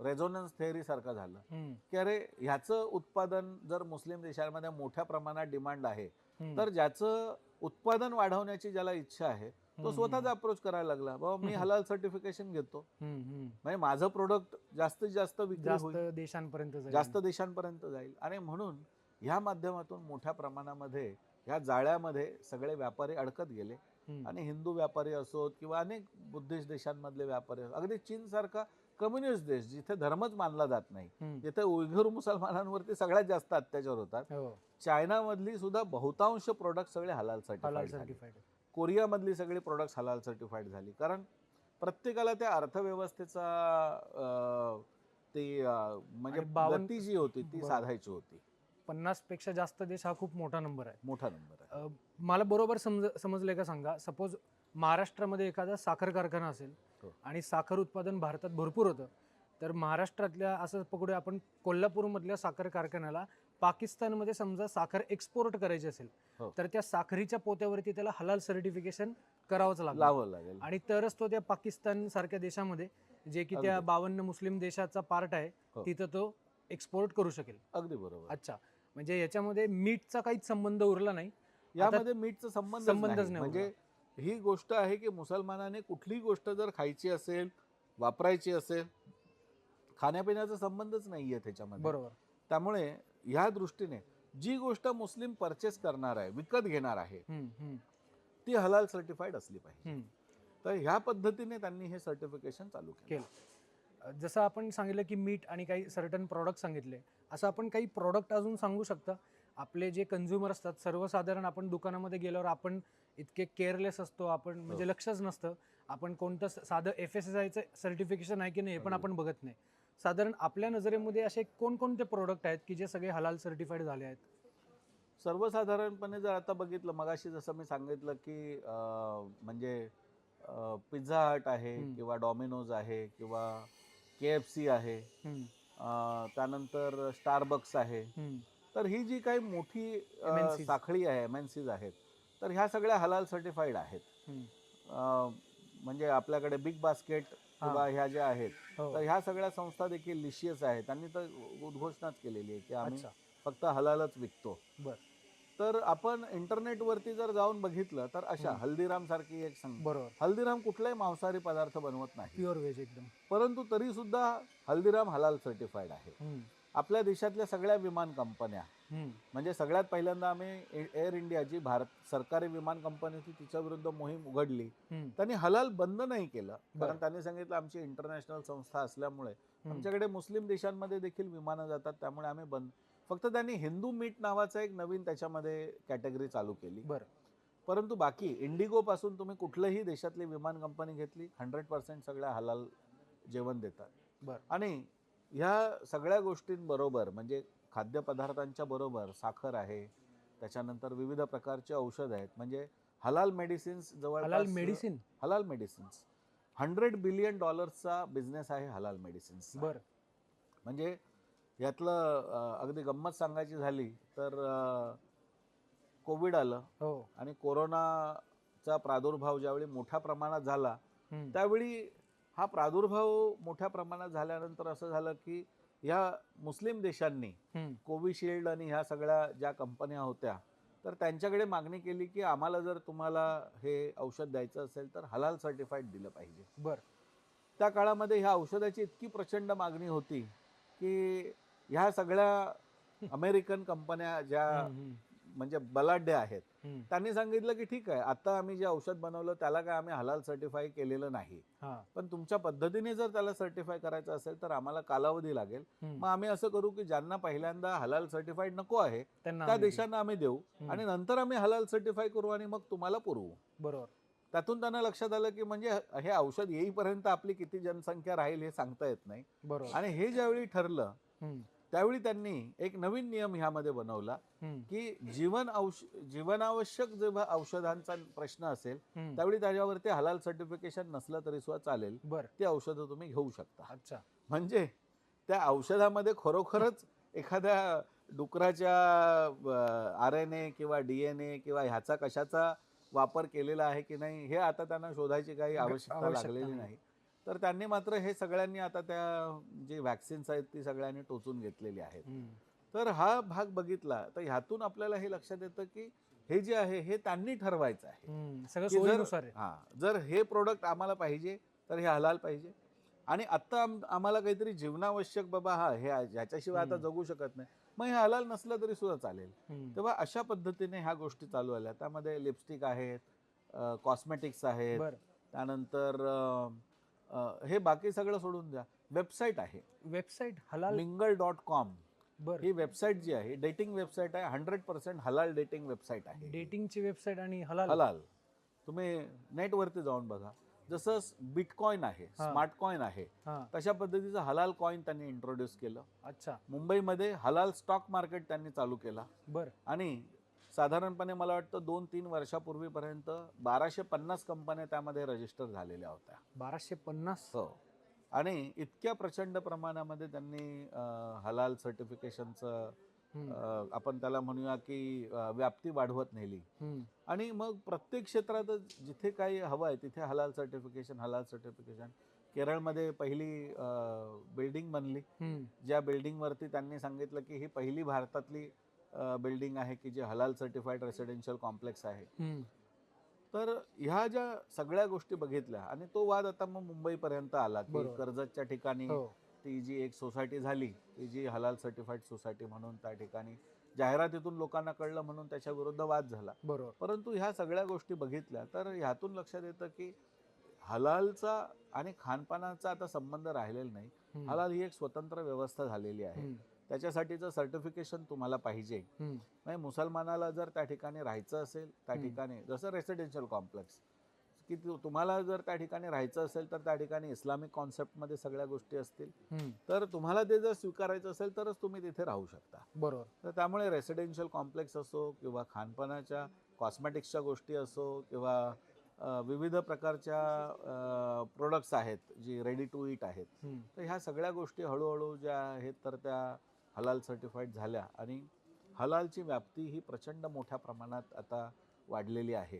रेझोनन्स थेअरीसारखं झालं हम्म, की अरे ह्याचं उत्पादन जर मुस्लिम देशांमध्ये मोठ्या प्रमाणात डिमांड आहे हम्म. तर ज्याचं उत्पादन वाढवण्याची ज्याला इच्छा आहे तो स्वतःच अप्रोच करायला लागला, बाबा मी हलाल सर्टिफिकेशन घेतो हम्म, हम्म. म्हणजे माझं प्रोडक्ट जास्तीत जास्त विक्री जास्त होईल, देशांपर्यंत जाईल. जास्त देशांपर्यंत जाईल. आणि म्हणून ह्या माध्यमातून मोठ्या प्रमाणामध्ये ह्या जाळ्यामध्ये सगळे व्यापारी अडकत गेले. हम्म. आणि हिंदू व्यापारी असोत किंवा अनेक बुद्धिस्ट देशांमधले व्यापारी असोत, अगदी चीनसारखा कम्युनिस्ट देश जिथे धर्मच मानला जात नाही, हम्म. जिथे उयघुर मुसलमानांवरती सगळ्यात जास्त अत्याचार होतात, हो, चायनामधली सुद्धा बहुतांश प्रोडक्ट सगळे हलाल हलाल सर्टिफाईड झाले. सर्टिफाईड. कोरियामधली सगळी प्रोडक्ट्स हलाल सर्टिफाईड झाली. कारण प्रत्येकाला त्या अर्थव्यवस्थेचा म्हणजे आणि 52 गती जी होती ती साधायची होती. 50 पेक्षा जास्त देश हा खूप मोठा नंबर आहे. मोठा नंबर आहे. मला बरोबर समजलंय का सांगा. सपोज महाराष्ट्रामध्ये एखादा साखर कारखाना असेल हो. आणि साखर उत्पादन भारतात भरपूर होतं, तर महाराष्ट्रातल्या असं पकडूया आपण कोल्हापूरमधल्या साखर कारखान्याला पाकिस्तानमध्ये समजा साखर एक्सपोर्ट करायची असेल हो. तर त्या साखरीच्या पोत्यावरती त्याला हलाल सर्टिफिकेशन करावंच लागेल लावावं लागेल. आणि तरच तो त्या पाकिस्तान सारख्या देशामध्ये जे की त्या 52 मुस्लिम देशाचा पार्ट आहे हो. तिथं तो एक्सपोर्ट करू शकेल. अगदी बरोबर. अच्छा, म्हणजे याच्यामध्ये मीठचा काहीच संबंध उरला नाही. यामध्ये मीठचा संबंधच नाही. नाही म्हणजे ही गोष्ट आहे की मुसलमानाने कुठलीही गोष्ट जर खायची असेल, वापरायची असेल, खाण्यापिण्याचा संबंधच नाहीये त्याच्यामध्ये. बरोबर. त्यामुळे ह्या दृष्टीने जी गोष्ट मुस्लिम परचेस करणार आहे, विकत घेणार आहे, हम्म, हम्म, ती हलाल सर्टिफाईड असली पाहिजे. हम्म. तर ह्या पद्धतीने त्यांनी हे सर्टिफिकेशन चालू केलं. जसं आपण सांगितलं की मीठ आणि काही सर्टन प्रॉडक्ट सांगितले, असं आपण काही प्रॉडक्ट अजून सांगू शकता? आपले जे कंझ्युमर असतात, सर्वसाधारण आपण दुकानामध्ये गेल्यावर आपण इतके केअरलेस असतो, आपण म्हणजे लक्षच नसतं, आपण कोणतं साधं FSSAIचं सर्टिफिकेशन आहे की नाही हे पण आपण बघत नाही. साधारण आपल्या नजरेमध्ये असे कोणकोणते प्रोडक्ट आहेत की जे सगळे हलाल सर्टिफाईड झाले आहेत? सर्वसाधारणपणे जर आता बघितलं, मगाशी जसं मी सांगितलं की म्हणजे पिझ्झा हट आहे हम्म. किंवा डॉमिनोज आहे किंवा KFC आहे, हम्म. त्यानंतर स्टारबक्स आहे. हम्म. तर ही जी काही मोठी MNCs. साखळी आहे, MNCs आहेत, तर ह्या सगळ्या हलाल सर्टिफाईड आहेत. हम्म. म्हणजे आपल्याकडे बिग बास्केट किंवा ह्या ज्या आहेत, हो. तर ह्या सगळ्या संस्था देखील लिशियस आहेत. त्यांनी तर उद्घोषणाच केलेली आहे की आम्ही अच्छा. फक्त हलालच विकतो. बर. तर आपण इंटरनेटवरती जर जाऊन बघितलं तर अशा हल्दीराम सारखी एक संघ, बरोबर. हल्दीराम कुठलाही मांसाहारी पदार्थ बनवत नाही, प्युअर व्हेज एकदम. परंतु तरी सुद्धा हल्दीराम हलाल सर्टिफाईड आहे. हम्म. आपल्या देशातल्या सगळ्या विमान कंपन्या, हम्म. म्हणजे सगळ्यात पहिल्यांदा आम्ही एअर इंडिया जी भारत सरकारी विमान कंपनी होती तिच्या विरुद्ध मोहीम उघडली. हम्म. त्यांनी हलाल बंद नाही केलं, बरं. कारण त्यांनी सांगितलं आमची इंटरनॅशनल संस्था असल्यामुळे आमच्याकडे मुस्लिम देशांमध्ये देखील विमानं जातात, त्यामुळे आम्ही बंद. फक्त त्यांनी हिंदू मीट नावाचा एक नवीन त्याच्यामध्ये कॅटेगरी चालू केली. बरं. परंतु बाकी इंडिगो पासून तुम्ही कुठल्याही देशातली विमान कंपनी घेतली, 100% सगळ्या हलाल जेवण देतात. बरं. आणि ह्या सगळ्या गोष्टींबरोबर म्हणजे खाद्यपदार्थांच्या बरोबर साखर आहे, त्याच्यानंतर विविध प्रकारचे औषध आहेत. म्हणजे हलाल मेडिसिन्स हलाल जवळपास मेडिसिन. हलाल मेडिसिन्स $100 बिलियन बिझनेस आहे हलाल मेडिसिन्स. बरं. म्हणजे यातलं अगदी गंमत सांगायची झाली तर कोविड आलं हो. आणि कोरोनाचा प्रादुर्भाव ज्यावेळी मोठ्या प्रमाणात झाला, हम्म. त्यावेळी हा प्रादुर्भाव मोठ्या प्रमाणात झाल्यानंतर असं झालं की ह्या मुस्लिम देशांनी हम्म. कोविशिल्ड आणि ह्या सगळ्या ज्या कंपन्या होत्या, तर त्यांच्याकडे मागणी केली की आम्हाला जर तुम्हाला हे औषध द्यायचं असेल तर हलाल सर्टिफाईड दिलं पाहिजे. बरं. त्या काळामध्ये ह्या औषधाची इतकी प्रचंड मागणी होती की ह्या सगळ्या अमेरिकन कंपन्या ज्या हम्म. म्हणजे बलाढ्य आहेत, हम्म. त्यांनी सांगितलं की ठीक आहे, आता आम्ही जे औषध बनवलं त्याला काय आम्ही हलाल सर्टिफाय केलेलं नाही, हा. पण तुमच्या पद्धतीने जर त्याला सर्टिफाय करायचं असेल तर आम्हाला कालावधी लागेल. हम्म. मग आम्ही असं करू की ज्यांना पहिल्यांदा हलाल सर्टिफाईड नको आहे त्यांना त्या आम्ही देशांना आम्ही देऊ आणि नंतर आम्ही हलाल सर्टिफाय करू आणि मग तुम्हाला पुरवू. बरोबर. त्यातून त्यांना लक्षात आलं की म्हणजे हे औषध येईपर्यंत आपली किती जनसंख्या राहील हे सांगता येत नाही. बरोबर. आणि हे ज्यावेळी ठरलं हम्म. त्यावेळी त्यांनी एक नवीन नियम ह्यामध्ये बनवला हम्म. की जीवनावश्यक जेव्हा औषधांचा प्रश्न असेल हम्म. त्यावेळी त्याच्यावरती हलाल सर्टिफिकेशन नसलं तरी सुद्धा चालेल, बरं. ते औषधं तुम्ही घेऊ शकता. अच्छा. म्हणजे त्या औषधामध्ये खरोखरच एखाद्या डुकराच्या RNA किंवा DNA किंवा ह्याचा कशाचा वापर केलेला आहे की नाही हे आता त्यांना शोधायची काही आवश्यकता लागलेली नाही. तर त्यांनी मात्र हे सगळ्यांनी आता त्या जे वॅक्सिन्स आहेत ती सगळ्यांनी टोचून घेतलेली आहेत. तर हा भाग बघितला तर ह्यातून आपल्याला हे लक्षात येतं की हे जे आहे हे त्यांनी ठरवायचं आहे सगळं की सोयीनुसार आहे. जर हे प्रोडक्ट आम्हाला पाहिजे तर हे हलाल पाहिजे आणि आत्ता आम्हाला काहीतरी जीवनावश्यक बाबा हे ह्याच्याशिवाय आता जगू शकत नाही, मग हे हलाल नसलं तरी सुद्धा चालेल. तेव्हा अशा पद्धतीने ह्या गोष्टी चालू आल्या. त्यामध्ये लिपस्टिक आहेत, कॉस्मेटिक्स आहेत, बरं. त्यानंतर हे बाकी सगळं सोडून द्या. वेबसाईट आहे वेबसाईट हलाल mingle.com. बरं. ही वेबसाईट जी आहे डेटिंग वेबसाईट आहे, 100% हलाल डेटिंग वेबसाईट आहे. डेटिंगची वेबसाईट आणि हलाल. हलाल तुम्ही नेटवरती जाऊन बघा. जसं बिटकॉइन आहे, स्मार्ट कॉइन आहे, हा. तशा पद्धतीचं हलाल कॉइन त्यांनी इंट्रोड्यूस केलं. अच्छा. मुंबईमध्ये हलाल स्टॉक मार्केट त्यांनी चालू केला बरं. आणि साधारणपणे मला वाटतं 2-3 वर्षापूर्वीपर्यंत 1250 कंपन्या त्यामध्ये रजिस्टर झालेल्या होत्या. 1250. हो. आणि इतक्या प्रचंड प्रमाणामध्ये त्यांनी हलाल सर्टिफिकेशनचं आपण त्याला म्हणूया की व्याप्ती वाढवत नेली. आणि मग प्रत्येक क्षेत्रात जिथे काही हवं आहे तिथे हलाल सर्टिफिकेशन. केरळमध्ये पहिली बिल्डिंग बनली, ज्या बिल्डिंगवरती त्यांनी सांगितलं की ही पहिली भारतातली बिल्डिंग आहे की जी हलाल सर्टिफाईड रेसिडेन्शियल कॉम्प्लेक्स आहे. तर ह्या ज्या सगळ्या गोष्टी बघितल्या आणि तो वाद आता मग मुंबईपर्यंत आला की कर्जतच्या ठिकाणी ती जी एक सोसायटी झाली ती जी हलाल सर्टिफाईड सोसायटी म्हणून त्या ठिकाणी जाहिरातीतून लोकांना कळलं म्हणून त्याच्या विरुद्ध वाद झाला. परंतु ह्या सगळ्या गोष्टी बघितल्या तर ह्यातून लक्षात येतं की हलालचा आणि खानपानाचा आता संबंध राहिलेला नाही. हलाल ही एक स्वतंत्र व्यवस्था झालेली आहे. त्याच्यासाठीचं सर्टिफिकेशन तुम्हाला पाहिजे. म्हणजे मुसलमानाला जर त्या ठिकाणी राहायचं असेल त्या ठिकाणी जसं रेसिडेन्शियल कॉम्प्लेक्स की तुम्हाला जर त्या ठिकाणी राहायचं असेल तर त्या ठिकाणी इस्लामिक कॉन्सेप्टमध्ये सगळ्या गोष्टी असतील. तर तुम्हाला ते जर स्वीकारायचं असेल तरच तुम्ही तिथे राहू शकता. बरोबर. तर त्यामुळे रेसिडेन्शियल कॉम्प्लेक्स असो किंवा खानपानाच्या कॉस्मेटिक्सच्या गोष्टी असो किंवा विविध प्रकारच्या प्रोडक्ट्स आहेत जी रेडी टू ईट आहेत. तर ह्या सगळ्या गोष्टी हळूहळू ज्या आहेत तर त्या हलाल सर्टिफाईड झाल्या आणि हलालची व्याप्ती ही प्रचंड मोठ्या प्रमाणात आता वाढलेली आहे.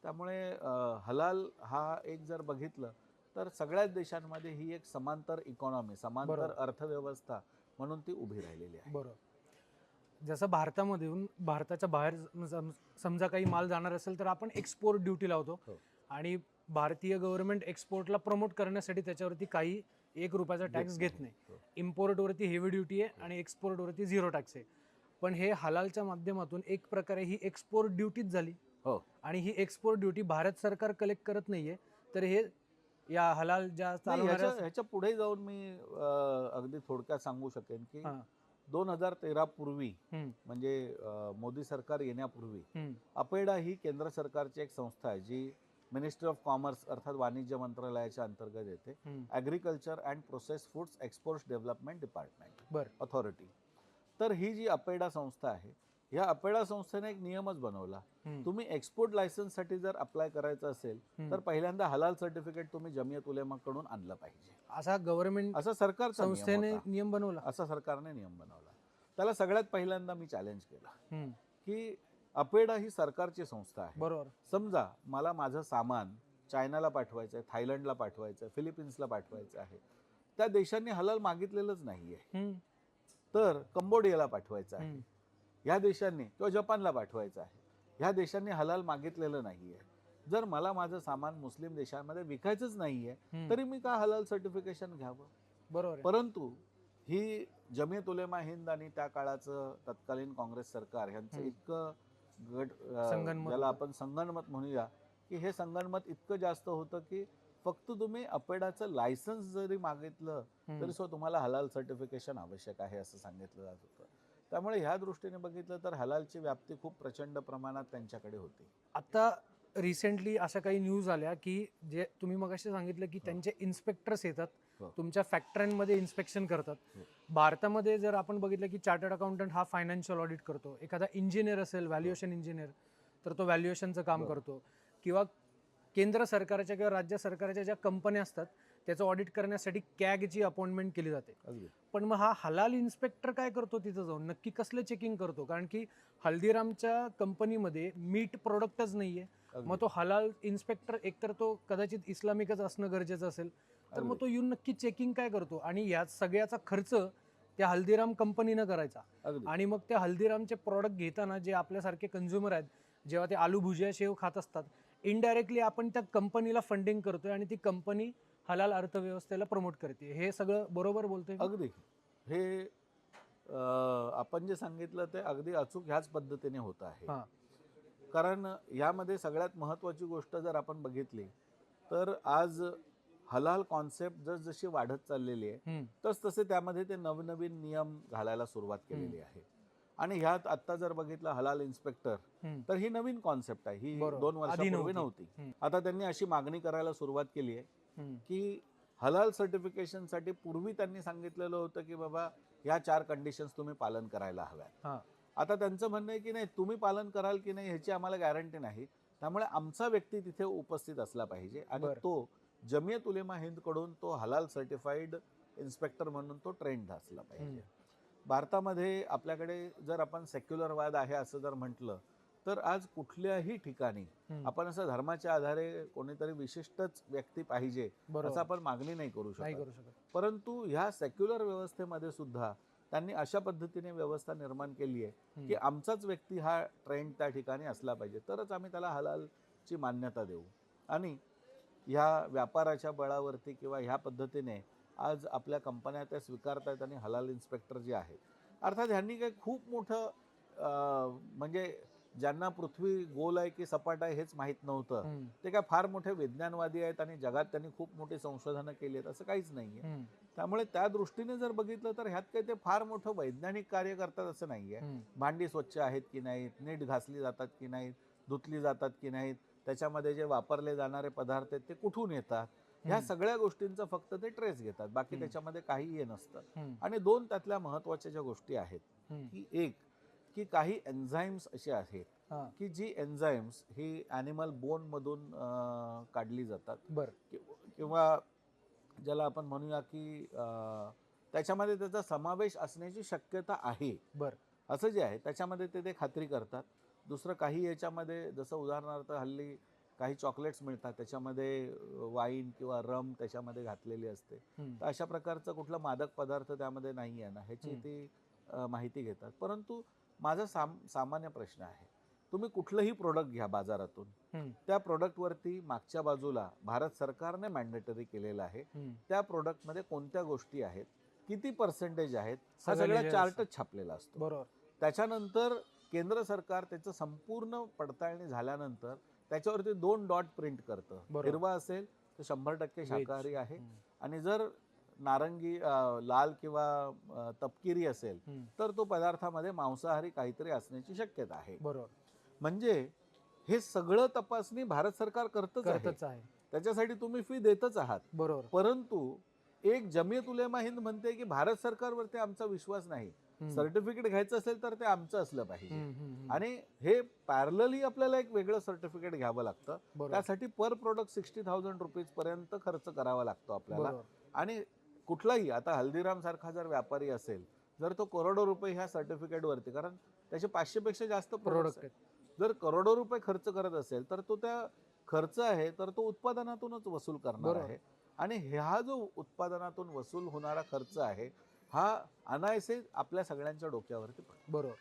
त्यामुळे हलाल हा एक जर बघितलं तर सगळ्याच देशांमध्ये ही एक समांतर इकॉनॉमी, समांतर बरोबर. अर्थव्यवस्था म्हणून ती उभी राहिलेली आहे. बरोबर. जसं भारतामधून भारताच्या बाहेर समजा काही माल जाणार असेल तर आपण एक्सपोर्ट ड्युटी लावतो हो. आणि भारतीय गव्हर्नमेंट एक्सपोर्टला प्रमोट करण्यासाठी त्याच्यावरती काही ₹1 टॅक्स घेत नाही. हो. इम्पोर्टवरती हेवी ड्युटी आहे आणि एक्सपोर्टवरती 0 टॅक्स आहे. पण हे हलालच्या माध्यमातून एक प्रकारे ही एक्सपोर्ट ड्युटीच झाली हो. आणि ही एक्सपोर्ट ड्युटी भारत सरकार कलेक्ट करत नाहीये. तर हे या हलाल ज्या नाही, चालवणाऱ्या ह्याच्या पुढे जाऊन मी अगदी थोडक्यात सांगू शकेन की हां. 2013 पूर्वी हम्म, म्हणजे मोदी सरकार येण्यापूर्वी हम्म, अपेडा ही केंद्र सरकारची एक संस्था आहे जी मिनिस्ट्री ऑफ कॉमर्स अर्थात वाणिज्य मंत्रालयाच्या अंतर्गत येते. हम्म. Agriculture and process foods exports development department बरं. अथॉरिटी. तर ही जी अपेडा संस्था आहे ह्या अपेडा संस्थेने एक नियमच बनवला. हम्म, तुम्ही एक्सपोर्ट लायसन्ससाठी जर अप्लाय करायचं असेल हम्म. तर पहिल्यांदा हलाल सर्टिफिकेट तुम्ही जमियत उलेमाकडून आणलं पाहिजे. असा गव्हर्नमेंट असं सरकारचा नियम संस्थेने होता. नियम बनवला. असा सरकारने नियम बनवला. त्याला सगळ्यात पहिल्यांदा मी चॅलेंज केलं हम्म, की अपेडा ही सरकारची संस्था आहे. बरोबर. समजा मला माझं सामान चायनाला पाठवायचं आहे, थायलंडला पाठवायचं आहे, फिलिपिन्सला पाठवायचं आहे. त्या देशांनी हलाल मागितलेलंच नाही आहे. हम्म, तर कंबोडियाला पाठवायचं आहे, हम्म, ह्या देशांनी किंवा जपानला पाठवायचं आहे, ह्या देशांनी हलाल मागितलेलं नाही आहे. जर मला माझं सामान मुस्लिम देशांमध्ये विकायचंच नाही आहे हम्म. तरी मी का हलाल सर्टिफिकेशन घ्यावं. बरोबर आहे. परंतु ही जमियत उलेमा हिंद आणि त्या काळाचं तत्कालीन काँग्रेस सरकार ह्यांचं इतकं संगनमत ज्याला होतं. आपण संगनमत म्हणूया की हे संगनमत इतकं जास्त होतं की फक्त तुम्ही अपेडाचं लायसन्स जरी मागितलं तरी तुम्हाला हलाल सर्टिफिकेशन आवश्यक आहे असं सांगितलं जात होतं. त्यामुळे ह्या दृष्टीने बघितलं तर हलालची व्याप्ती खूप प्रचंड प्रमाणात त्यांच्याकडे होती. आता रिसेंटली अशा काही न्यूज आल्या की जे तुम्ही मगाशी सांगितलं की त्यांचे इन्स्पेक्टर्स येतात, हो. तुमच्या फॅक्टऱ्यांमध्ये इन्स्पेक्शन करतात. हो. भारतामध्ये जर आपण बघितलं की चार्टर्ड अकाउंटंट हा फायनान्शियल ऑडिट करतो, एखादा इंजिनियर असेल व्हॅल्युएशन इंजिनियर तर तो व्हॅल्युएशनचं काम करतो, किंवा केंद्र सरकारच्या किंवा राज्य सरकारच्या ज्या कंपन्या असतात त्याचं ऑडिट करण्यासाठी कॅगची अपॉइंटमेंट केली जाते. अगदी. पण मग हा हलाल इन्स्पेक्टर काय करतो तिथं जाऊन, नक्की कसलं चेकिंग करतो? कारण की हल्दीरामच्या कंपनीमध्ये मीट प्रोडक्टच नाहीये. मग तो हलाल इन्स्पेक्टर एकतर तो कदाचित इस्लामिकच असणं गरजेचं असेल, तर मग तो येऊन नक्की चेकिंग काय करतो? आणि या सगळ्याचा खर्च त्या हल्दीराम कंपनीनं करायचा. अगदी. आणि मग त्या हल्दीरामचे प्रॉडक्ट घेताना जे आपल्यासारखे कंझ्युमर आहेत, जेव्हा ते आलू भुजिया शेव खात असतात, इनडायरेक्टली आपण त्या कंपनीला फंडिंग करतोय आणि ती कंपनी हलाल अर्थव्यवस्थेला प्रमोट करते. हे सगळं बरोबर बोलतोय मी? अगदी. हे आपण जे सांगितलं ते अगदी अचूक ह्याच पद्धतीने होत आहे. हां. कारण यामध्ये सगळ्यात महत्त्वाची गोष्ट जर आपण बघितली तर आज हलाल कॉन्सेप्ट जसजशी वाढत चाललेली आहे हम्म, तसतसे त्यामध्ये ते नवनवीन नियम घालायला सुरुवात केलेली आहे. आणि ह्यात आत्ता जर बघितलं हलाल इन्स्पेक्टर हम्म. तर ही नवीन कॉन्सेप्ट आहे. ही बरोबर. 2 वर्षापूर्वी आधी नव्हती. हम्म, आता त्यांनी अशी मागणी करायला सुरुवात केली आहे हम्म, की हलाल सर्टिफिकेशनसाठी पूर्वी त्यांनी सांगितलेलं होतं की बाबा ह्या 4 कंडिशन्स तुम्ही पालन करायला हव्यात. हां. आता त्यांचं म्हणणं आहे की नाही तुम्ही पालन कराल की नाही ह्याची आम्हाला गॅरंटी नाही. त्यामुळे आमचा व्यक्ती तिथे उपस्थित असला पाहिजे आणि बरं. तो जमियत उलेमा हिंदकडून तो हलाल सर्टिफाईड इन्स्पेक्टर म्हणून तो ट्रेंड असला पाहिजे. भारतामध्ये आपल्याकडे जर आपण सेक्युलरवाद आहे असं जर म्हटलं तर आज कुठल्याही ठिकाणी आपण असं धर्माच्या आधारे कोणीतरी विशिष्टच व्यक्ती पाहिजे बरोबर. असं आपण मागणी नाही करू नाही शकत. करू शकत. परंतु ह्या सेक्युलर व्यवस्थेमध्ये सुद्धा त्यांनी अशा पद्धतीने व्यवस्था निर्माण केली आहे की आमचाच व्यक्ती हा ट्रेंड त्या ठिकाणी असला पाहिजे तरच आम्ही त्याला हलालची मान्यता देऊ. आणि ह्या व्यापाराच्या बळावरती किंवा ह्या पद्धतीने आज आपल्या कंपन्या त्या स्वीकारतायत आणि हलाल इन्स्पेक्टर जे आहेत अर्थात ह्यांनी काही खूप मोठं म्हणजे ज्यांना पृथ्वी गोल आहे की सपाट आहे हेच माहीत नव्हतं ते काय फार मोठे विज्ञानवादी आहेत आणि जगात त्यांनी खूप मोठी संशोधनं केली आहेत असं काहीच नाही आहे. त्यामुळे त्या दृष्टीने जर बघितलं तर ह्यात काही ते फार मोठं वैज्ञानिक कार्य करतात असं नाही आहे. भांडी स्वच्छ आहेत की नाहीत, नीट घासली जातात की नाहीत, धुतली जातात की नाहीत, त्याच्यामध्ये जे वापरले जाणारे पदार्थ आहेत ते कुठून येतात, ह्या सगळ्या गोष्टींचं फक्त ते ट्रेस घेतात. बाकी त्याच्यामध्ये काहीही नसतं. आणि दोन त्यातल्या महत्त्वाच्या ज्या गोष्टी आहेत की एक की काही एन्झाईम्स असे आहेत की जी एन्झाईम्स ही ॲनिमल बोनमधून काढली जातात. किंवा ज्याला आपण म्हणूया की त्याच्यामध्ये त्याचा समावेश असण्याची शक्यता आहे असं जे आहे त्याच्यामध्ये ते खात्री करतात. दुसरं काही याच्यामध्ये जसं उदाहरणार्थ हल्ली काही चॉकलेट्स मिळतात त्याच्यामध्ये वाईन किंवा रम त्याच्यामध्ये घातलेली असते. तर अशा प्रकारचा कुठला मादक पदार्थ त्यामध्ये नाही आहे ना ह्याची ती माहिती घेतात. परंतु माझा सामान्य प्रश्न आहे, तुम्ही कुठलंही प्रोडक्ट घ्या बाजारातून, त्या प्रोडक्टवरती मागच्या बाजूला भारत सरकारने मॅन्डेटरी केलेलं आहे त्या प्रोडक्टमध्ये कोणत्या गोष्टी आहेत, किती पर्सेंटेज आहेत, हा सगळा चार्टच छापलेला असतो. बरोबर. त्याच्यानंतर केंद्र सरकार त्याचं संपूर्ण पडताळणी झाल्यानंतर त्याच्यावरती 2 डॉट प्रिंट करतं. हिरवा असेल तर 100% शाकाहारी आहे, आणि जर नारंगी लाल किंवा तपकिरी असेल तर तो पदार्थामध्ये मांसाहारी काहीतरी असण्याची शक्यता आहे. म्हणजे हे सगळं तपासणी भारत सरकार करतच आहे. त्याच्यासाठी तुम्ही फी देतच आहात. परंतु एक जमियत उलेमा हिंद म्हणते की भारत सरकारवरती आमचा विश्वास नाही, सर्टिफिकेट घ्यायचं असेल तर ते आमचं असलं पाहिजे. आणि हे पॅरलली आपल्याला एक वेगळं सर्टिफिकेट घ्यावं लागतं. त्यासाठी पर प्रोडक्ट 60,000 रुपीज पर्यंत खर्च करावा लागतो आपल्याला. आणि कुठलाही आता हल्दीराम सारखा जर व्यापारी असेल, जर तो करोडो रुपये ह्या सर्टिफिकेटवरती, कारण त्याचे 500 पेक्षा जास्त प्रोडक्ट आहेत, जर करोडो रुपये खर्च करत असेल तर तो त्या खर्च आहे तर तो उत्पादनातूनच वसूल करणार आहे. आणि हा जो उत्पादनातून वसूल होणारा खर्च आहे हा अनायसे आपल्या सगळ्यांच्या डोक्यावरती पडतो.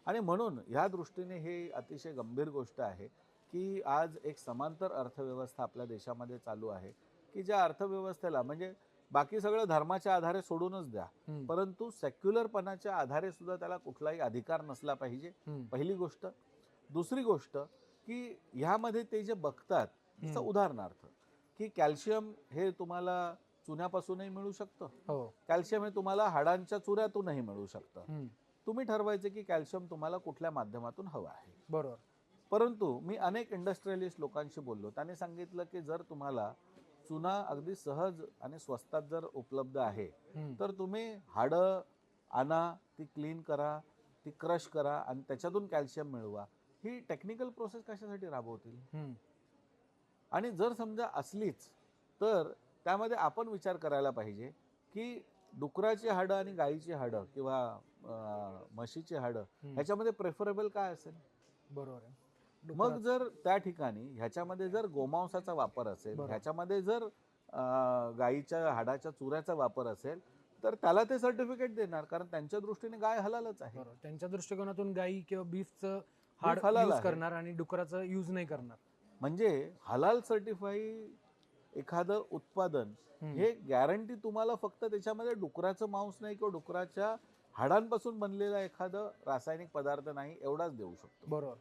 आणि म्हणून ह्या दृष्टीने हे अतिशय गंभीर गोष्ट आहे की आज एक समांतर अर्थव्यवस्था आपल्या देशामध्ये चालू आहे की ज्या अर्थव्यवस्थेला म्हणजे बाकी सगळं धर्माच्या आधारे सोडूनच द्या, परंतु सेक्युलरपणाच्या आधारे सुद्धा त्याला कुठलाही अधिकार नसला पाहिजे, पहिली गोष्ट. दुसरी गोष्ट की ह्यामध्ये ते जे बघतात, जसं उदाहरणार्थ की कॅल्शियम हे तुम्हाला चुन्यापासूनही मिळू शकतं, कॅल्शियम हे तुम्हाला हाडांच्या चुऱ्यातूनही मिळू शकतं. तुम्ही ठरवायचे की कॅल्शियम तुम्हाला कुठल्या माध्यमातून हवं आहे. परंतु मी अनेक इंडस्ट्रियलिस्ट लोकांशी बोललो, त्यांनी सांगितलं की जर तुम्हाला चुना अगदी सहज आणि स्वस्तात जर उपलब्ध आहे तर तुम्ही हाडं आणा, ती क्लीन करा, ती क्रश करा आणि त्याच्यातून कॅल्शियम मिळवा. ही टेक्निकल प्रोसेस कशासाठी राबवतील? आणि जर समजा असलीच तर त्यामध्ये आपण विचार करायला पाहिजे की डुकराची हाडं आणि गाईची हाडं किंवा म्हशीची हाडं ह्याच्यामध्ये प्रेफरेबल काय असेल? मग जर त्या ठिकाणी ह्याच्यामध्ये जर गोमांसाचा वापर असेल, ह्याच्यामध्ये जर गाईच्या हाडाच्या चुऱ्याचा वापर असेल तर त्याला ते सर्टिफिकेट देणार, कारण त्यांच्या दृष्टीने गाय हलालच आहे. त्यांच्या दृष्टिकोनातून गाई किंवा बीफचं हाड यूज करणार आणि डुकराचं यूज नाही करणार. म्हणजे हलाल सर्टिफाई एखादं उत्पादन हे गॅरंटी तुम्हाला फक्त त्याच्यामध्ये डुकराचं मांस नाही किंवा डुकराच्या हाडांपासून बनलेला एखादं रासायनिक पदार्थ नाही एवढाच देऊ शकतो.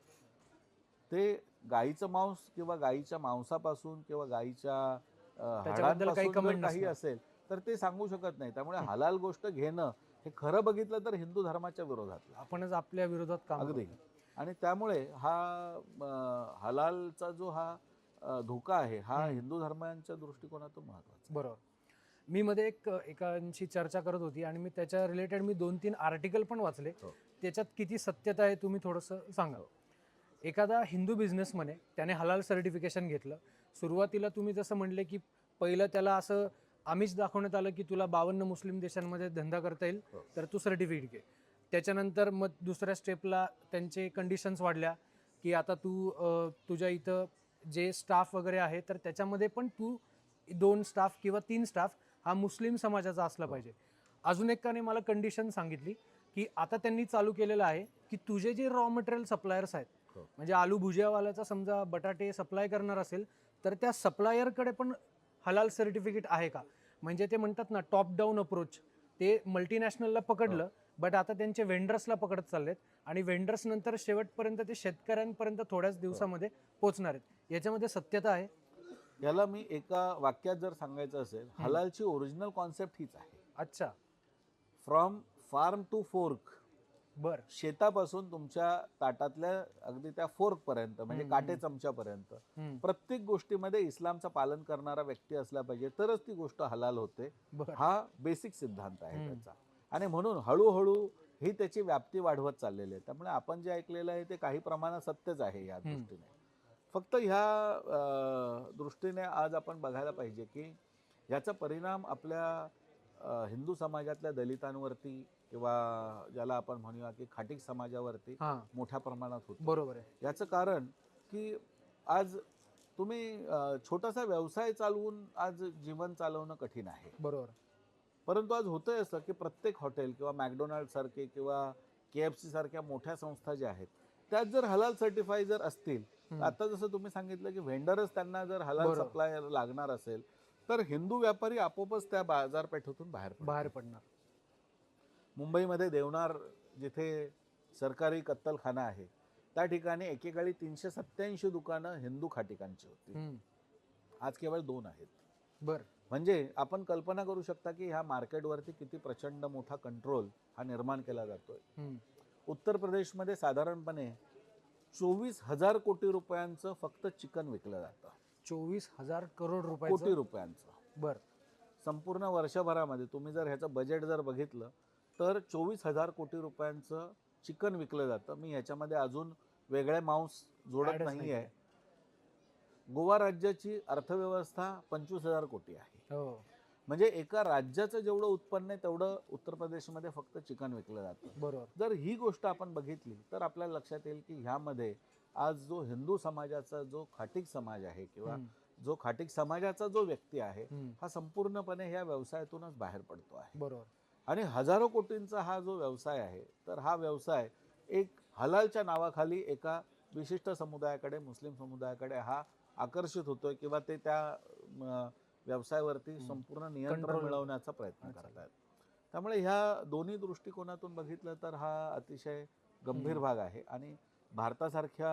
ते गाईचं मांस किंवा गाईच्या मांसापासून किंवा गाईच्या हाडांपासून काही असेल तर ते सांगू शकत नाही. त्यामुळे हलाल गोष्ट घेणं हे खरं बघितलं तर हिंदू धर्माच्या विरोधात, आपणच आपल्या विरोधात काम अगदी. आणि त्यामुळे हा हलालचा जो हा धोका आहे हा हिंदू धर्मांच्या दृष्टिकोनातून महत्त्वाचा. मी मध्ये एकांशी चर्चा करत होती आणि मी त्याच्या रिलेटेड मी 2-3 आर्टिकल पण वाचले. त्याच्यात किती सत्यता आहे तुम्ही थोडंसं सांगा. एखादा हिंदू बिझनेसमॅन आहे, त्याने हलाल सर्टिफिकेशन घेतलं. सुरुवातीला तुम्ही जसं म्हणले की पहिलं त्याला असं आमिष दाखवण्यात आलं की तुला 52 मुस्लिम देशांमध्ये धंदा करता येईल तर तू सर्टिफिकेट घे. त्याच्यानंतर मग दुसऱ्या स्टेपला त्यांचे कंडिशन्स वाढल्या की आता तू तुझ्या इथं जे स्टाफ वगैरे आहे तर त्याच्यामध्ये पण तू 2 स्टाफ किंवा 3 स्टाफ हा मुस्लिम समाजाचा असला पाहिजे. अजून एकाने मला कंडिशन सांगितली की आता त्यांनी चालू केलेलं आहे की तुझे जे रॉ मटेरियल सप्लायर्स आहेत, म्हणजे आलू भुजियावाल्याचा समजा बटाटे सप्लाय करणार असेल तर त्या सप्लायरकडे पण हलाल सर्टिफिकेट आहे का. म्हणजे ते म्हणतात ना टॉप डाऊन अप्रोच, ते मल्टीनॅशनलला पकडलं बट आता त्यांचे वेंडर्सला पकडत चाललेत आणि वेंडर्स नंतर शेवटपर्यंत ते शेतकऱ्यांपर्यंत थोड्याच दिवसामध्ये पोहोचणार आहेत. याच्यामध्ये सत्यता आहे? याला मी एका वाक्यात जर सांगायचं असेल, हलालची ओरिजिनल कॉन्सेप्ट हीच आहे. अच्छा. फ्रॉम फार्म टू फोर्क बर शेतापासून तुमच्या ताटातल्या अगदी त्या फोर्क पर्यंत म्हणजे काटे चमच्यापर्यंत हम्म. प्रत्येक गोष्टीमध्ये इस्लामचं पालन करणारा व्यक्ती असला पाहिजे तरच ती गोष्ट हलाल होते. बर हा बेसिक सिद्धांत आहे हम्म. त्याचा. आणि म्हणून हळूहळू ही त्याची व्याप्ती वाढवत चाललेली आहे. त्यामुळे आपण जे ऐकलेलं आहे ते काही प्रमाणात सत्यच आहे या दृष्टीने. फक्त ह्या दृष्टीने आज आपण बघायला पाहिजे की याचा परिणाम आपल्या हिंदू समाजातल्या दलितांवरती किंवा ज्याला आपण म्हणूया की खाटीक समाजावरती हा मोठ्या प्रमाणात होतो. बरोबर आहे. याचं कारण की आज तुम्ही छोटासा व्यवसाय चालवून आज जीवन चालवणं कठीण आहे. बरोबर परंतु आज होतंय असं की प्रत्येक हॉटेल किंवा मॅकडोनाल्ड सारखे किंवा KFC सारख्या मोठ्या संस्था ज्या आहेत त्यात जर हलाल सर्टिफाय जर असतील तर आता जसं तुम्ही सांगितलं की व्हेंडरच त्यांना जर हलाल बरोबर. सप्लाय लागणार असेल तर हिंदू व्यापारी आपोआपच त्या बाजारपेठेतून बाहेर बाहेर पडतील. पडणार. मुंबईमध्ये देवनार जिथे सरकारी कत्तलखाना आहे त्या ठिकाणी एकेकाळी 387 दुकानं हिंदू खाटिकांची होती. हम्म. आज केवळ 2 आहेत. बर म्हणजे आपण कल्पना करू शकता की ह्या मार्केटवरती किती प्रचंड मोठा कंट्रोल हा निर्माण केला जातोय. हम्म. उत्तर प्रदेशमध्ये साधारणपणे 24,000 कोटी रुपयांचं फक्त चिकन विकलं जातं. 24,000 करोड कोटी रुपयाचं. रुपयांचं. बर संपूर्ण वर्षभरामध्ये तुम्ही जर ह्याचं बजेट जर बघितलं तर 24,000 कोटी रुपयांचं चिकन विकलं जातं. मी ह्याच्यामध्ये अजून वेगळे मांस जोडत Addच नाही आहे. गोवा राज्याची अर्थव्यवस्था 25,000 कोटी आहे. हो म्हणजे एका राज्याचं जेवढं उत्पन्न आहे तेवढं उत्तर प्रदेशमध्ये फक्त चिकन विकलं जातं. बरोबर. जर ही गोष्ट आपण बघितली तर आपल्याला लक्षात येईल की ह्यामध्ये आज जो हिंदू समाजाचा जो खाटीक समाज आहे किंवा जो खाटीक समाजाचा जो व्यक्ती आहे हम्म. हा संपूर्णपणे ह्या व्यवसायातूनच बाहेर पडतो आहे. बरोबर. आणि हजारो कोटींचा हा जो व्यवसाय आहे तर हा व्यवसाय एक हलालच्या नावाखाली एका विशिष्ट समुदायाकडे मुस्लिम समुदायाकडे हा आकर्षित होतोय किंवा ते त्या व्यवसायावरती संपूर्ण नियंत्रण Control. मिळवण्याचा प्रयत्न अच्छा. करत आहेत. त्यामुळे ह्या दोन्ही दृष्टिकोनातून बघितलं तर हा अतिशय गंभीर भाग आहे आणि भारतासारख्या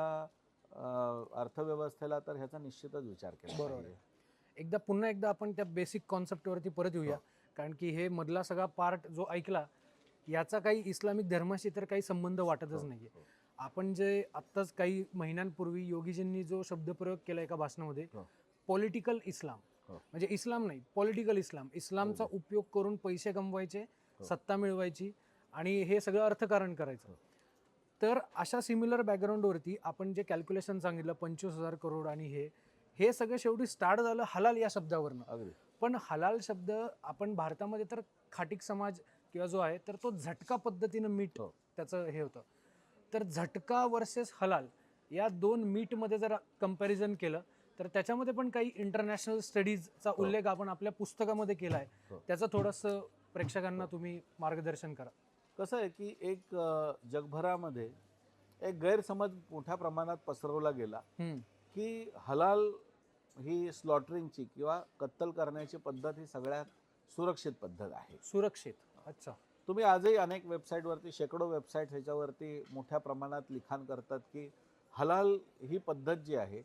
अर्थव्यवस्थेला तर ह्याचा निश्चितच विचार केला बरोबर पाहिजे. पुन्हा एकदा आपण त्या बेसिक कॉन्सेप्टवरती परत येऊया. कारण की हे मधला सगळा पार्ट जो ऐकला याचा काही इस्लामिक धर्माशी तर काही संबंध वाटतच नाहीये. आपण जे आत्ताच काही महिन्यांपूर्वी योगीजींनी जो शब्दप्रयोग केला एका भाषणामध्ये, पॉलिटिकल इस्लाम, म्हणजे इस्लाम नाही, पॉलिटिकल इस्लाम, इस्लामचा उपयोग करून पैसे कमवायचे, सत्ता मिळवायची आणि हे सगळं अर्थकारण करायचं. तर अशा सिमिलर बॅकग्राऊंडवरती आपण जे कॅल्क्युलेशन सांगितलं 25,000 करोड आणि हे सगळं शेवटी स्टार्ट झालं हलाल या शब्दावरनं. अगदी पण हलाल शब्द आपण भारतामध्ये तर खाटीक समाज किंवा जो आहे तर तो झटका पद्धतीनं मीठ त्याचं हे होतं. तर झटका वर्सेस हलाल या दोन मीटमध्ये जर कम्पॅरिझन केलं तर त्याच्यामध्ये पण काही इंटरनॅशनल स्टडीजचा उल्लेख आपण आपल्या पुस्तकामध्ये केला आहे. त्याचं थोडंसं प्रेक्षकांना तुम्ही मार्गदर्शन करा. कसं आहे की एक जगभरामध्ये एक गैरसमज मोठ्या प्रमाणात पसरवला गेला की हलाल ही स्लॉटरिंगची किंवा कत्तल करण्याची पद्धत ही सगळ्यात सुरक्षित पद्धत आहे. सुरक्षित. अच्छा. तुम्ही आजही अनेक वेबसाईटवरती शेकडो वेबसाईट ह्याच्यावरती मोठ्या प्रमाणात लिखाण करतात की हलाल ही पद्धत जी आहे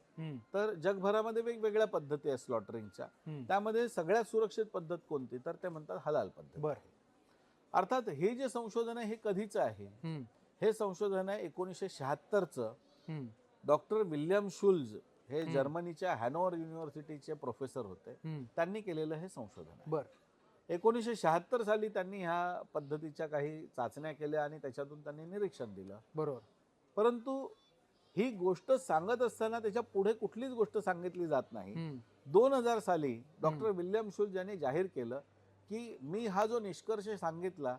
तर जगभरामध्ये वेगवेगळ्या पद्धती आहेत स्लॉटरिंगच्या. त्यामध्ये सगळ्यात सुरक्षित पद्धत कोणती तर ते म्हणतात हलाल पद्धत. बरं. अर्थात हे जे संशोधन आहे हे कधीचं आहे? हे संशोधन आहे 1976चं. डॉक्टर विल्यम शुल्ज हे जर्मनीच्या हॅनोवर युनिव्हर्सिटीचे प्रोफेसर होते. त्यांनी केलेलं हे संशोधन आहे. बरं. 1976 साली त्यांनी ह्या पद्धतीच्या काही चाचण्या केल्या आणि त्याच्यातून त्यांनी निरीक्षण दिलं. बरोबर. परंतु ही गोष्ट सांगत असताना त्याच्या पुढे कुठलीच गोष्ट सांगितली जात नाही. 2000 साली डॉक्टर विल्यम शुल्ज यांनी जाहीर केलं की मी हा जो निष्कर्ष सांगितला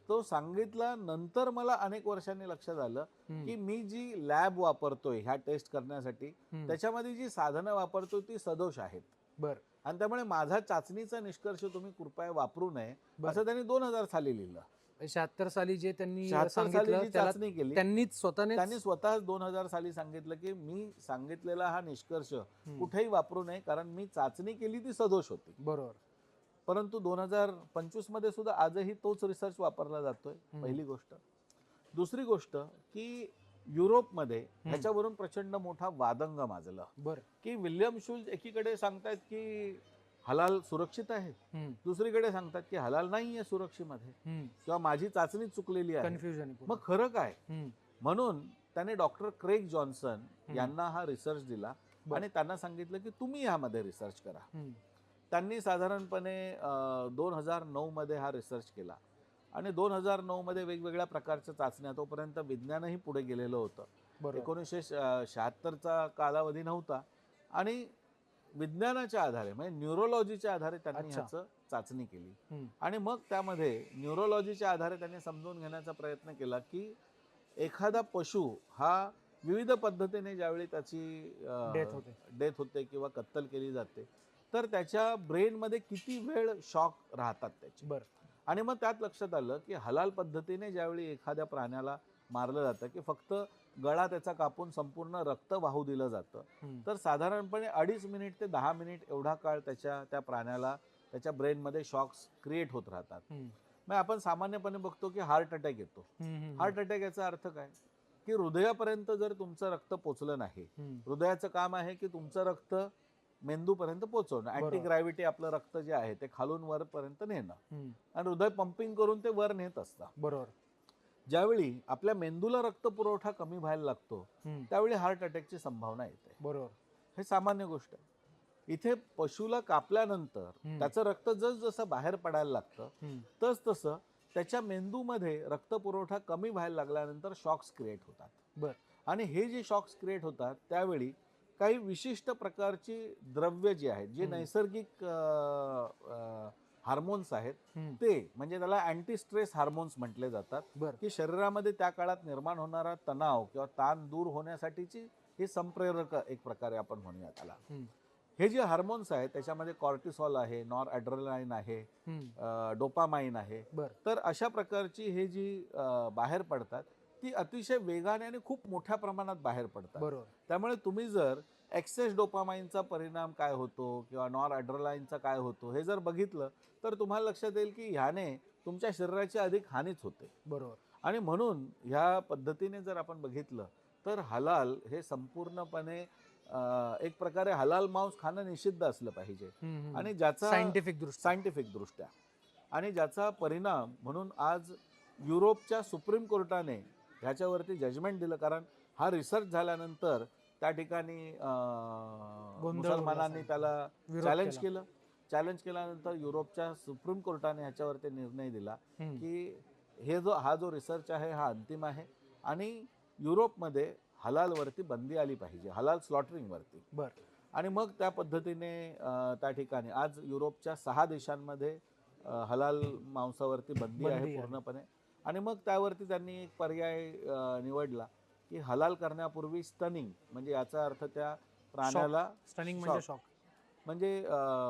तो सांगितला नंतर मला अनेक वर्षांनी लक्षात आलं की मी जी लॅब वापरतोय ह्या टेस्ट करण्यासाठी त्याच्यामध्ये जी साधनं वापरतोय ती सदोष आहेत. बरं. आणि त्यामुळे माझा चाचणीचा निष्कर्ष तुम्ही कृपया वापरू नये असं त्यांनी 2000 साली लिहिलं. 76 साली जे त्यांनी 76 साली जी चाचणी केली त्यांनी स्वतः 2000 साली सांगितलं की मी सांगितलेला हा निष्कर्ष कुठेही वापरू नये कारण मी चाचणी केली ती सदोष होती. बरोबर. परंतु 2025 मध्ये सुद्धा आजही तोच रिसर्च वापरला जातोय. पहिली गोष्ट. दुसरी गोष्ट की युरोपमध्ये ह्याच्यावरून प्रचंड मोठा वादंग माजला. बरं. की विल्यम शुल्ज एकीकडे सांगतायत की हलाल सुरक्षित आहे, हम्म, दुसरीकडे सांगतात की हलाल नाही आहे सुरक्षेमध्ये हम्म. किंवा माझी चाचणी चुकलेली आहे. कन्फ्युजन आहे पूर्ण. मग खरं काय? हम्म, म्हणून त्याने डॉक्टर क्रेग जॉन्सन हम्म. यांना हा रिसर्च दिला बरं. आणि त्यांना सांगितलं की तुम्ही यामध्ये रिसर्च करा. हम्म, त्यांनी साधारणपणे 2009 मध्ये हा रिसर्च केला आणि 2009 मध्ये वेगवेगळ्या प्रकारच्या चाचण्या, तोपर्यंत विज्ञानही पुढे गेलेलं होतं. बरोबर. 1976चा कालावधी नव्हता आणि विज्ञानाच्या आधारे म्हणजे न्यूरोलॉजीच्या आधारे त्यांनी अच्छा. ह्याचं चाचणी केली हम्म, आणि मग त्यामध्ये न्यूरोलॉजीच्या आधारे त्यांनी समजून घेण्याचा प्रयत्न केला की एखादा पशु हा विविध पद्धतीने ज्यावेळी त्याची डेथ होते. डेथ होते किंवा कत्तल केली जाते तर त्याच्या ब्रेनमध्ये किती वेळ शॉक राहतात त्याचे. बरं. आणि मग त्यात लक्षात आलं की हलाल पद्धतीने ज्यावेळी एखाद्या प्राण्याला मारलं जातं की फक्त गळा त्याचा कापून संपूर्ण रक्त वाहू दिलं जातं हम्म, तर साधारणपणे 2.5 मिनिट ते 10 मिनिट एवढा काळ त्या प्राण्याला त्याच्या ब्रेनमध्ये शॉक्स क्रिएट होत राहतात. हम्म, मग आपण सामान्यपणे बघतो की हार्ट अटॅक येतो. हम्म, हम्म, हार्ट अटॅक याचा अर्थ काय की हृदयापर्यंत जर तुमचं रक्त पोचलं नाही, हम्म. हृदयाचं काम आहे की तुमचं रक्त मेंदूपर्यंत पोहोचवणं, बरोबर. अँटी ग्रॅव्हिटी आपलं रक्त जे आहे ते खालून वरपर्यंत नेणं हम्म, आणि हृदय पंपिंग करून ते वर नेत असतं. बरोबर. ज्यावेळी आपल्या मेंदूला रक्त पुरवठा कमी व्हायला लागतो हम्म, त्यावेळी हार्ट अटॅकची संभावना येते. बरोबर. हे सामान्य गोष्ट आहे. इथे पशुला कापल्यानंतर हम्म. त्याचं रक्त जसं बाहेर पडायला लागतं हम्म, तसं त्याच्या मेंदूमध्ये रक्तपुरवठा कमी व्हायला लागल्यानंतर शॉक्स क्रिएट होतात. बरं. आणि हे जे शॉक्स क्रिएट होतात त्यावेळी काही विशिष्ट प्रकारची द्रव्य जी आहेत, जे हम्म. नैसर्गिक हार्मोन्स आहेत हम्म, ते, म्हणजे त्याला अँटी स्ट्रेस हार्मोन्स म्हटले जातात, बरं. की शरीरामध्ये त्या काळात निर्माण होणारा तणाव किंवा ताण दूर होण्यासाठीची हे संप्रेरक एक प्रकारे आपण म्हणूया त्याला. हम्म, हे जे हार्मोन्स आहेत त्याच्यामध्ये कॉर्टिसॉल आहे, नॉर ॲड्रेनालाईन आहे, हम्म, डोपामाइन आहे. बरं. तर अशा प्रकारची हे जी बाहेर पडतात ती अतिशय वेगाने आणि खूप मोठ्या प्रमाणात बाहेर पडतात. बरोबर. त्यामुळे तुम्ही जर एक्सेस डोपामाइनचा परिणाम काय होतो किंवा नॉर ॲड्रेनालाईनचा काय होतो हे जर बघितलं तर तुम्हाला लक्षात येईल की ह्याने तुमच्या शरीराची अधिक हानीच होते. बरोबर. आणि म्हणून ह्या पद्धतीने जर आपण बघितलं तर हलाल हे संपूर्णपणे एक प्रकारे हलाल मांस खाणं निषिद्ध असलं पाहिजे आणि ज्याचा सायंटिफिक दृष्ट्या आणि ज्याचा परिणाम म्हणून आज युरोपच्या सुप्रीम कोर्टाने ह्याच्यावरती जजमेंट दिलं. कारण हा रिसर्च झाल्यानंतर त्या ठिकाणी मुसलमानांनी त्याला चॅलेंज केल्यानंतर युरोपच्या सुप्रीम कोर्टाने ह्याच्यावरती निर्णय दिला की हा जो रिसर्च आहे हा अंतिम आहे आणि युरोपमध्ये हलालवरती बंदी आली पाहिजे, हलाल स्लॉटरिंगवरती. बरं. आणि मग त्या पद्धतीने त्या ठिकाणी आज युरोपच्या 6 देशांमध्ये हलाल मांसावरती बंदी आहे पूर्णपणे. आणि मग त्यावरती त्यांनी एक पर्याय निवडला की हलाल करण्यापूर्वी स्टनिंग, म्हणजे याचा अर्थ त्या प्राण्याला स्टनिंग म्हणजे शॉक, म्हणजे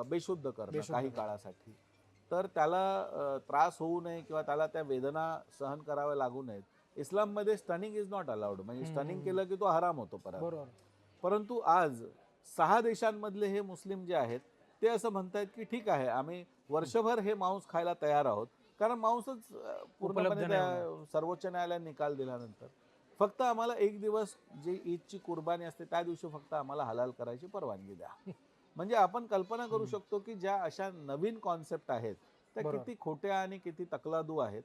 बेशुद्ध करणं काही काळासाठी. तर त्याला त्रास होऊ नये किंवा त्याला त्या वेदना सहन कराव्या लागू नयेत. इस्लाममध्ये स्टनिंग इज नॉट अलाउड, म्हणजे स्टनिंग केलं की तो हराम होतो परत. परंतु आज 6 देशांमधले हे मुस्लिम जे आहेत ते असं म्हणतात की ठीक आहे, आम्ही वर्षभर हे मांस खायला तयार आहोत, कारण मांसच पूर्णपणे सर्वोच्च न्यायालयाने निकाल दिल्यानंतर फक्त आम्हाला एक दिवस जे ईदची कुर्बानी असते त्या दिवशी फक्त आम्हाला हलाल करायची परवानगी द्या. म्हणजे आपण कल्पना करू शकतो की ज्या अशा नवीन कॉन्सेप्ट आहेत त्या किती खोट्या आणि किती तकलादू आहेत.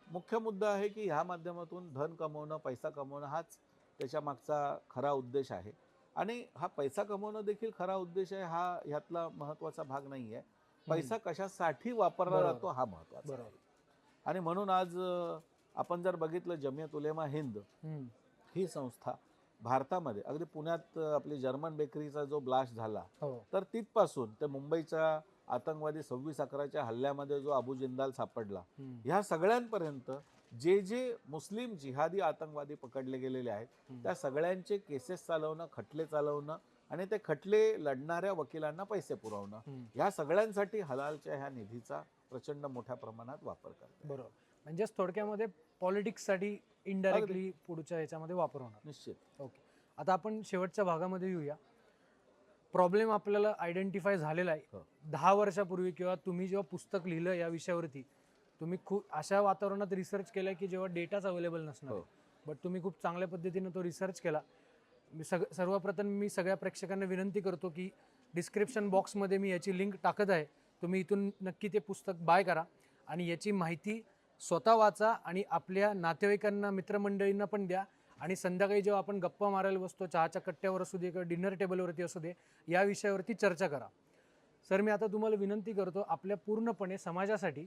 मुख्य मुद्दा आहे की ह्या माध्यमातून धन कमवणं, पैसा कमवणं हाच त्याच्या मागचा खरा उद्देश आहे. आणि हा पैसा कमवणं देखील खरा उद्देश आहे, हा ह्यातला महत्त्वाचा भाग नाही आहे. पैसा कशासाठी वापरला जातो हा महत्त्वाचा आहे. आणि म्हणून आज आपण जर बघितलं जमियत उलेमा हिंद ही संस्था भारतामध्ये, अगदी पुण्यात आपली जर्मन बेकरीचा जो ब्लास्ट झाला तर तिथपासून ते मुंबईच्या आतंकवादी 26/11च्या हल्ल्यामध्ये जो अबू जिंदाल सापडला, ह्या सगळ्यांपर्यंत जे जे मुस्लिम जिहादी आतंकवादी पकडले गेलेले आहेत त्या सगळ्यांचे केसेस चालवणं, खटले चालवणं आणि ते खटले लढणाऱ्या वकिलांना पैसे पुरवणं, ह्या सगळ्यांसाठी हलालच्या ह्या निधीचा प्रचंड मोठ्या प्रमाणात वापर करतात. बरोबर. म्हणजे थोडक्यामध्ये पॉलिटिक्ससाठी इनडायरेक्टली पुढच्या ह्याच्यामध्ये वापर होणार. निश्चित. ओके. आता आपण शेवटच्या भागामध्ये येऊया. प्रॉब्लेम आपल्याला आयडेंटिफाय झालेला आहे. 10 वर्षापूर्वी किंवा तुम्ही जेव्हा पुस्तक लिहिलं या विषयावरती तुम्ही खूप अशा वातावरणात रिसर्च केला की जेव्हा डेटाच अवेलेबल नसणार, बट तुम्ही खूप चांगल्या पद्धतीने तो रिसर्च केला. सर्वप्रथम मी सगळ्या प्रेक्षकांना विनंती करतो की डिस्क्रिप्शन बॉक्समध्ये मी याची लिंक टाकत आहे. तुम्ही इथून नक्की ते पुस्तक बाय करा आणि याची माहिती स्वतः वाचा आणि आपल्या नातेवाईकांना, मित्रमंडळींना पण द्या. आणि संध्याकाळी जेव्हा आपण गप्पा मारायला बसतो, चहाच्या कट्ट्यावर असू दे किंवा डिनर टेबलवरती असू दे, या विषयावरती चर्चा करा. सर, मी आता तुम्हाला विनंती करतो, आपल्या पूर्णपणे समाजासाठी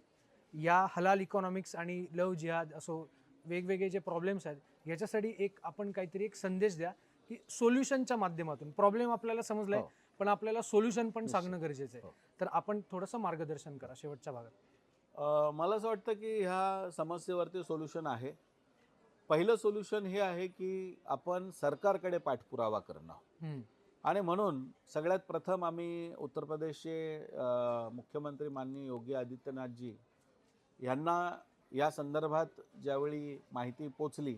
या हलाल इकॉनॉमिक्स आणि लव जिहाद असो वेगवेगळे जे प्रॉब्लेम्स आहेत, याच्यासाठी आपण काहीतरी एक संदेश द्या की सोल्युशनच्या माध्यमातून. प्रॉब्लेम आपल्याला समजलाय, हो. पण आपल्याला सोल्युशन पण निश्चित. सांगणं गरजेचं आहे. हो. तर आपण थोडंसं मार्गदर्शन करा शेवटच्या भागात. मला असं वाटतं की ह्या समस्येवरती सोल्युशन आहे. पहिलं सोल्युशन हे आहे की आपण सरकारकडे पाठपुरावा करणं. हम्म, आणि म्हणून सगळ्यात प्रथम आम्ही उत्तर प्रदेशचे मुख्यमंत्री माननीय योगी आदित्यनाथजी यांना या संदर्भात ज्यावेळी माहिती पोचली,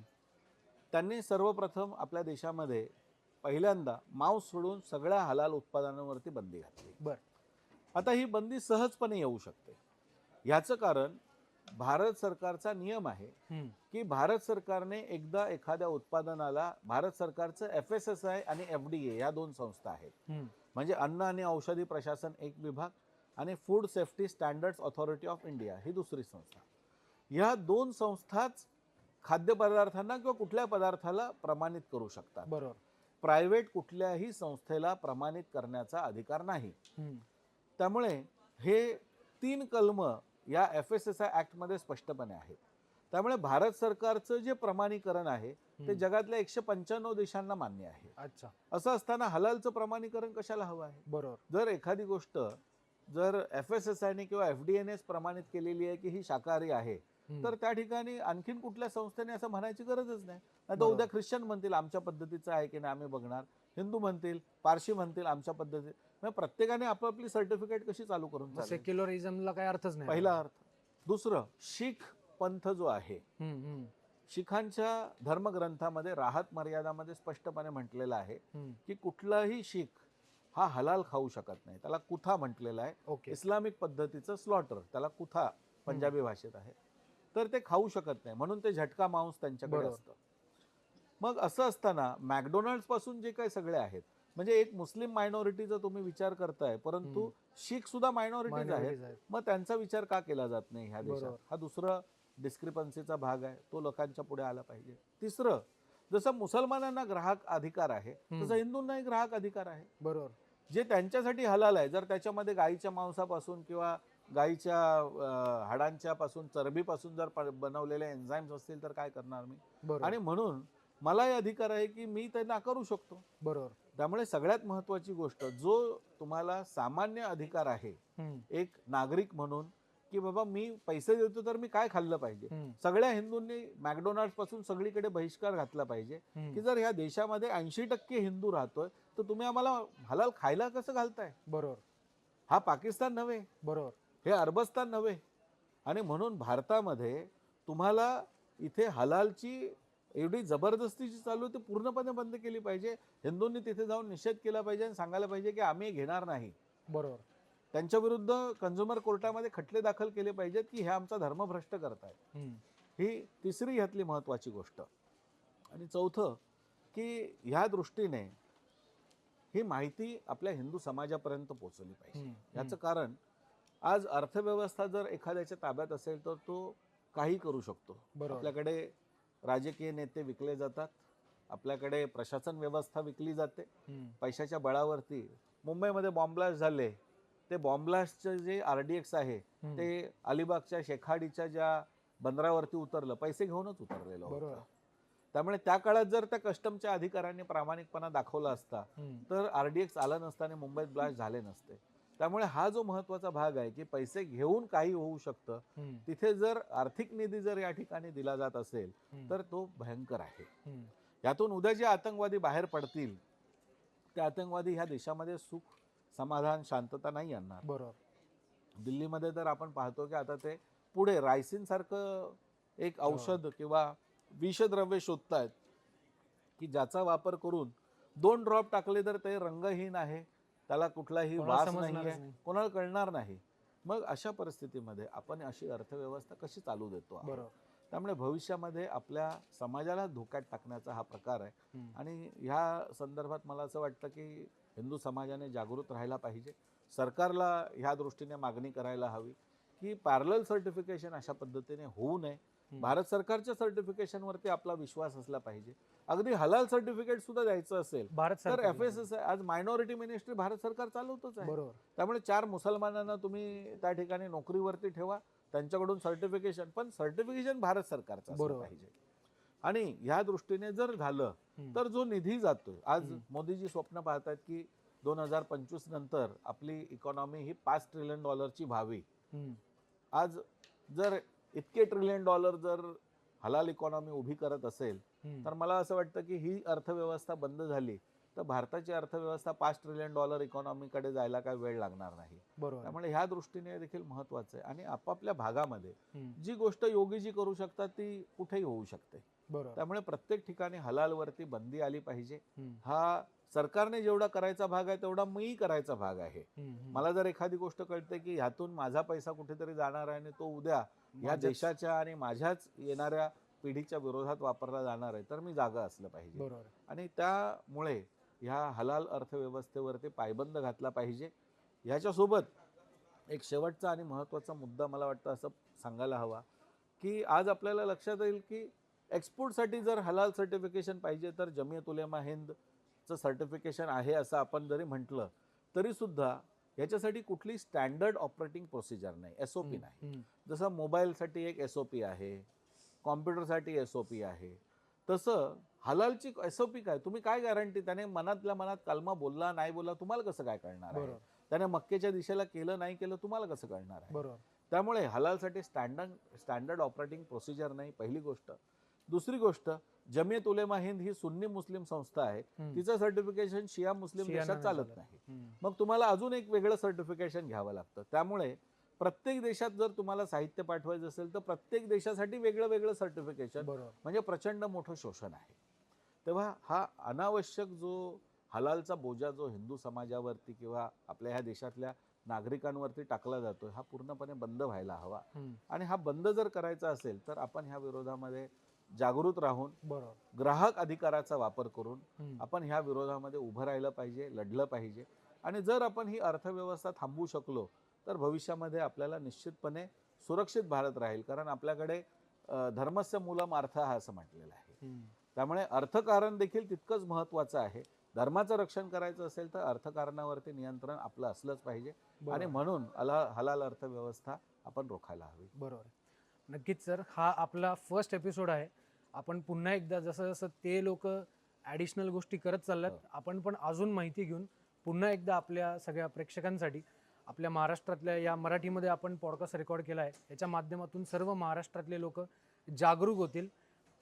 त्यांनी सर्वप्रथम आपल्या देशामध्ये पहिल्यांदा मांस सोडून सगळ्या हलाल उत्पादनांवरती बंदी घातली. बर. आता ही बंदी सहजपणे येऊ शकते. याचं कारण भारत सरकारचा नियम आहे हम्म, की भारत सरकारने एकदा एखाद्या उत्पादनाला, भारत सरकारचं FSSAI आणि FDA या दोन संस्था आहेत, हम्म, म्हणजे अन्न आणि औषधी प्रशासन एक विभाग आणि food safety standards authority of India ही दुसरी संस्था. ह्या दोन संस्थाच खाद्यपदार्थांना किंवा कुठल्या पदार्थाला प्रमाणित करू शकतात. बरोबर. प्रायव्हेट कुठल्याही संस्थेला प्रमाणित करण्याचा अधिकार नाही. हम्म, त्यामुळे हे 3 कलम या FSSAI ॲक्टमध्ये स्पष्टपणे आहेत. त्यामुळे भारत सरकारचं जे प्रमाणीकरण आहे ते जगातल्या 195 देशांना मान्य आहे. अच्छा. असं असताना हलालचं प्रमाणीकरण कशाला हवं आहे? बरोबर. जर एखादी गोष्ट जर FSSAIने किंवा FDAनेच प्रमाणित केलेली आहे की ही शाकाहारी आहे, तर त्या ठिकाणी आणखीन कुठल्या संस्थेने असं म्हणायची गरजच नाही. नाही तर उद्या ख्रिश्चन म्हणतील आमच्या पद्धतीचं आहे की नाही आम्ही बघणार, हिंदू म्हणतील, पारशी म्हणतील आमच्या पद्धतीत. मग प्रत्येकाने आपापली सर्टिफिकेट कशी चालू करून चालेल? सेक्युलरिझमला काही अर्थच नाही. पहिला अर्थ. दुसरं, शीख पंथ जो आहे, हम्म, हम्म, शिखांच्या धर्मग्रंथामध्ये राहत मर्यादामध्ये स्पष्टपणे म्हटलेलं आहे हम्म. की कुठलाही शीख हा हलाल खाऊ शकत नाही. त्याला कुथा म्हटलेलं आहे. ओके. इस्लामिक पद्धतीचं स्लॉटर, त्याला कुथा पंजाबी भाषेत आहे. तर ते खाऊ शकत नाही, म्हणून ते झटका मांस त्यांच्याकडे बरोबर. असतं. मग असं असताना मॅकडोनल्ड्स पासून जे काही सगळे आहेत, म्हणजे एक मुस्लिम मायनॉरिटीचा तुम्ही विचार करताय, परंतु शीख सुद्धा मायनॉरिटीज आहेत. आहेत. मग त्यांचा विचार का केला जात नाही ह्या देशात? बरोबर. हा दुसरा डिस्क्रिपन्सीचा भाग आहे, तो लोकांच्या पुढे आला पाहिजे. तिसरं, जसं मुसलमानांना ग्राहक अधिकार आहे तसं हिंदूंनाही ग्राहक अधिकार आहे. बरोबर. जे त्यांच्यासाठी हलाल आहे, जर त्याच्यामध्ये गाईच्या मांसापासून किंवा गाईच्या हाडांच्या पासून, चरबीपासून जर बनवलेले एन्झाईम्स असतील तर काय करणार मी? बरोबर. आणि म्हणून मलाही अधिकार आहे की मी ते नाकारू शकतो. बरोबर. त्यामुळे सगळ्यात महत्त्वाची गोष्ट, जो तुम्हाला सामान्य अधिकार आहे हम्म, एक नागरिक म्हणून, की बाबा मी पैसे देतो तर मी काय खाल्लं पाहिजे. हम्म, सगळ्या हिंदूंनी मॅकडोनल्ड्स पासून सगळीकडे बहिष्कार घातला पाहिजे की जर ह्या देशामध्ये 80% हिंदू राहतोय तर तुम्ही आम्हाला हलाल खायला कसं घालताय? बरोबर. हा पाकिस्तान नव्हे, बरोबर. हे अरबस्तान नव्हे. आणि म्हणून भारतामध्ये तुम्हाला इथे हलालची एवढी जबरदस्तीची चालू आहे, ती पूर्णपणे बंद केली पाहिजे. हिंदूंनी तिथे जाऊन निषेध केला पाहिजे आणि सांगायला पाहिजे की आम्ही घेणार नाही. बरोबर. त्यांच्या विरुद्ध कंझ्युमर कोर्टामध्ये खटले दाखल केले पाहिजेत की हे आमचा धर्मभ्रष्ट करतायत. हम्म, ही तिसरी ह्यातली महत्त्वाची गोष्ट. आणि चौथं, की ह्या दृष्टीने ही माहिती आपल्या हिंदू समाजापर्यंत पोहोचली पाहिजे. याचं कारण, आज अर्थव्यवस्था जर एखाद्याच्या ताब्यात असेल तर तो काही करू शकतो. बरोबर. आपल्याकडे राजकीय नेते विकले जातात, आपल्याकडे प्रशासन व्यवस्था विकली जाते हम्म, पैशाच्या बळावरती. मुंबईमध्ये बॉम्ब ब्लास्ट झाले, ते बॉम्ब ब्लास्टचं जे RDX आहे ते अलिबागच्या शेखाडीच्या ज्या बंदरावरती उतरलं, पैसे घेऊनच उतरलेलं बरोबर. होतं. त्यामुळे त्या काळात जर त्या कस्टमच्या अधिकाऱ्यांनी प्रामाणिकपणा दाखवला असता तर RDX आला नसता आणि मुंबईत ब्लास्ट झाले नसते. त्यामुळे हा जो महत्त्वाचा भाग आहे की पैसे घेऊन काही होऊ शकतं, तिथे जर आर्थिक निधी जर या ठिकाणी दिला जात असेल तर तो भयंकर आहे. यातून उद्या जे आतंकवादी बाहेर पडतील, ते आतंकवादी ह्या देशामध्ये सुख, समाधान, शांतता नाही आणणार. बरोबर. दिल्लीमध्ये तर आपण पाहतो की आता ते पुढे रायसिन सारखं एक औषध किंवा विषद्रव्य शोधतायत की ज्याचा वापर करून 2 ड्रॉप टाकले तर ते रंगहीन आहे, त्याला कुठलाही वास नाही आहे, कोणाला कळणार नाही. मग अशा परिस्थितीमध्ये आपण अशी अर्थव्यवस्था कशी चालू देतो? बरोबर. त्यामुळे भविष्यामध्ये आपल्या समाजाला धोक्यात टाकण्याचा हा प्रकार आहे. हम्म. आणि ह्या संदर्भात मला असं वाटतं की हिंदू समाजाने जागृत राहायला पाहिजे. सरकारला ह्या दृष्टीने मागणी करायला हवी की पॅरलल सर्टिफिकेशन अशा पद्धतीने होऊ नये. भारत सरकारच्या सर्टिफिकेशनवरती आपला विश्वास असला पाहिजे. अगदी हलाल सर्टिफिकेट सुद्धा द्यायचं असेल भारत तर सरकार FSSAI आज मायनॉरिटी मिनिस्ट्री भारत सरकार चालवतच आहे. बरोबर. त्यामुळे 4 मुसलमानांना तुम्ही त्या ठिकाणी नोकरीवरती ठेवा, त्यांच्याकडून सर्टिफिकेशन, पण सर्टिफिकेशन भारत सरकारचं असलं बरोबर. पाहिजे. आणि ह्या दृष्टीने जर झालं तर जो निधी जातोय, आज मोदीजी स्वप्न पाहतात की 2025 नंतर आपली इकॉनॉमी ही $5 ट्रिलियन व्हावी. आज जर इतके $1 ट्रिलियन जर हलाल इकॉनॉमी उभी करत असेल तर मला असं वाटतं की ही अर्थव्यवस्था बंद झाली तर भारताची अर्थव्यवस्था $5 ट्रिलियन इकॉनॉमीकडे जायला काय वेळ लागणार नाही. बरोबर. त्यामुळे ह्या दृष्टीने देखील महत्त्वाचं आहे. आणि आपापल्या भागामध्ये जी गोष्ट योगीजी करू शकतात ती कुठेही होऊ शकते. बरोबर. त्यामुळे प्रत्येक ठिकाणी हलालवरती बंदी आली पाहिजे. हा सरकारने जेवढा करायचा भाग आहे तेवढा मीही करायचा भाग आहे. मला जर एखादी गोष्ट कळते की ह्यातून माझा पैसा कुठेतरी जाणार आहे आणि तो उद्या या देशाच्या आणि माझ्याच येणाऱ्या पिढीच्या विरोधात वापरला जाणार आहे तर मी जागा असलं पाहिजे. बरोबर. आणि त्यामुळे ह्या हलाल अर्थव्यवस्थेवरती पायबंद घातला पाहिजे. ह्याच्यासोबत एक शेवटचा आणि महत्त्वाचा मुद्दा मला वाटतं असं सांगायला हवा की आज आपल्याला लक्षात येईल की एक्सपोर्टसाठी जर हलाल सर्टिफिकेशन पाहिजे तर जमियत उलेमा हिंदचं सर्टिफिकेशन आहे असं आपण जरी म्हटलं तरीसुद्धा याच्यासाठी कुठली स्टँडर्ड ऑपरेटिंग प्रोसिजर नाही, SOP नाही. जसं मोबाईलसाठी एक SOP आहे, कॉम्प्युटरसाठी SOP आहे, तसं हलालची SOP काय? तुम्ही काय गॅरंटी त्याने मनातल्या मनात कलमा बोलला नाही बोलला तुम्हाला कसं काय कळणार आहे? त्याने मक्केच्या दिशेला केलं नाही केलं तुम्हाला कसं कळणार आहे? बरोबर. त्यामुळे हलालसाठी स्टँडर्ड ऑपरेटिंग प्रोसिजर नाही, पहिली गोष्ट. दुसरी गोष्ट, जमियत उलेमा हिंद ही सुन्नी मुस्लिम संस्था आहे, तिचं सर्टिफिकेशन शिया मुस्लिम देशात चालत नाही. मग तुम्हाला अजून एक वेगळं सर्टिफिकेशन घ्यावं लागतं. त्यामुळे प्रत्येक देशात जर तुम्हाला साहित्य पाठवायचं असेल तर प्रत्येक देशासाठी वेगळं वेगळं सर्टिफिकेशन, म्हणजे प्रचंड मोठं शोषण आहे. तेव्हा हा अनावश्यक जो हलालचा बोजा जो हिंदू समाजावरती किंवा आपल्या ह्या देशातल्या नागरिकांवरती टाकला जातोय हा पूर्णपणे बंद व्हायला हवा. आणि हा बंद जर करायचा असेल तर आपण ह्या विरोधामध्ये जागृत राहून ग्राहक अधिकाराचा वापर करून आपण ह्या विरोधामध्ये उभं राहिलं पाहिजे, लढलं पाहिजे. आणि जर आपण ही अर्थव्यवस्था थांबवू शकलो तर भविष्यामध्ये आपल्याला निश्चितपणे सुरक्षित भारत राहील. कारण आपल्याकडे धर्मस्य मूलम अर्थ हा असं म्हटलेलं आहे. त्यामुळे अर्थकारण देखील तितकंच महत्त्वाचं आहे. धर्माचं रक्षण करायचं असेल तर अर्थकारणावरती नियंत्रण आपलं असलंच पाहिजे. आणि म्हणून हलाल अर्थव्यवस्था आपण रोखायला हवी. बरोबर. नक्कीच सर, हा आपला फर्स्ट एपिसोड आहे. आपण पुन्हा एकदा जसं जसं ते लोक ॲडिशनल गोष्टी करत चालल्यात आपण पण अजून माहिती घेऊन पुन्हा एकदा आपल्या सगळ्या प्रेक्षकांसाठी आपल्या महाराष्ट्रातल्या या मराठीमध्ये आपण पॉडकास्ट रेकॉर्ड केला आहे. याच्या माध्यमातून सर्व महाराष्ट्रातले लोक जागरूक होतील.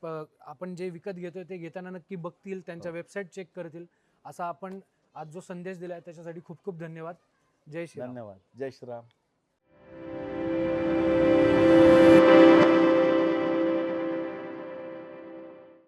आपण जे विकत घेतोय ते घेताना नक्की बघतील, त्यांच्या वेबसाईट चेक करतील. असा आपण आज जो संदेश दिला आहे त्याच्यासाठी खूप खूप धन्यवाद. जय श्री राम. धन्यवाद. जय श्रीराम.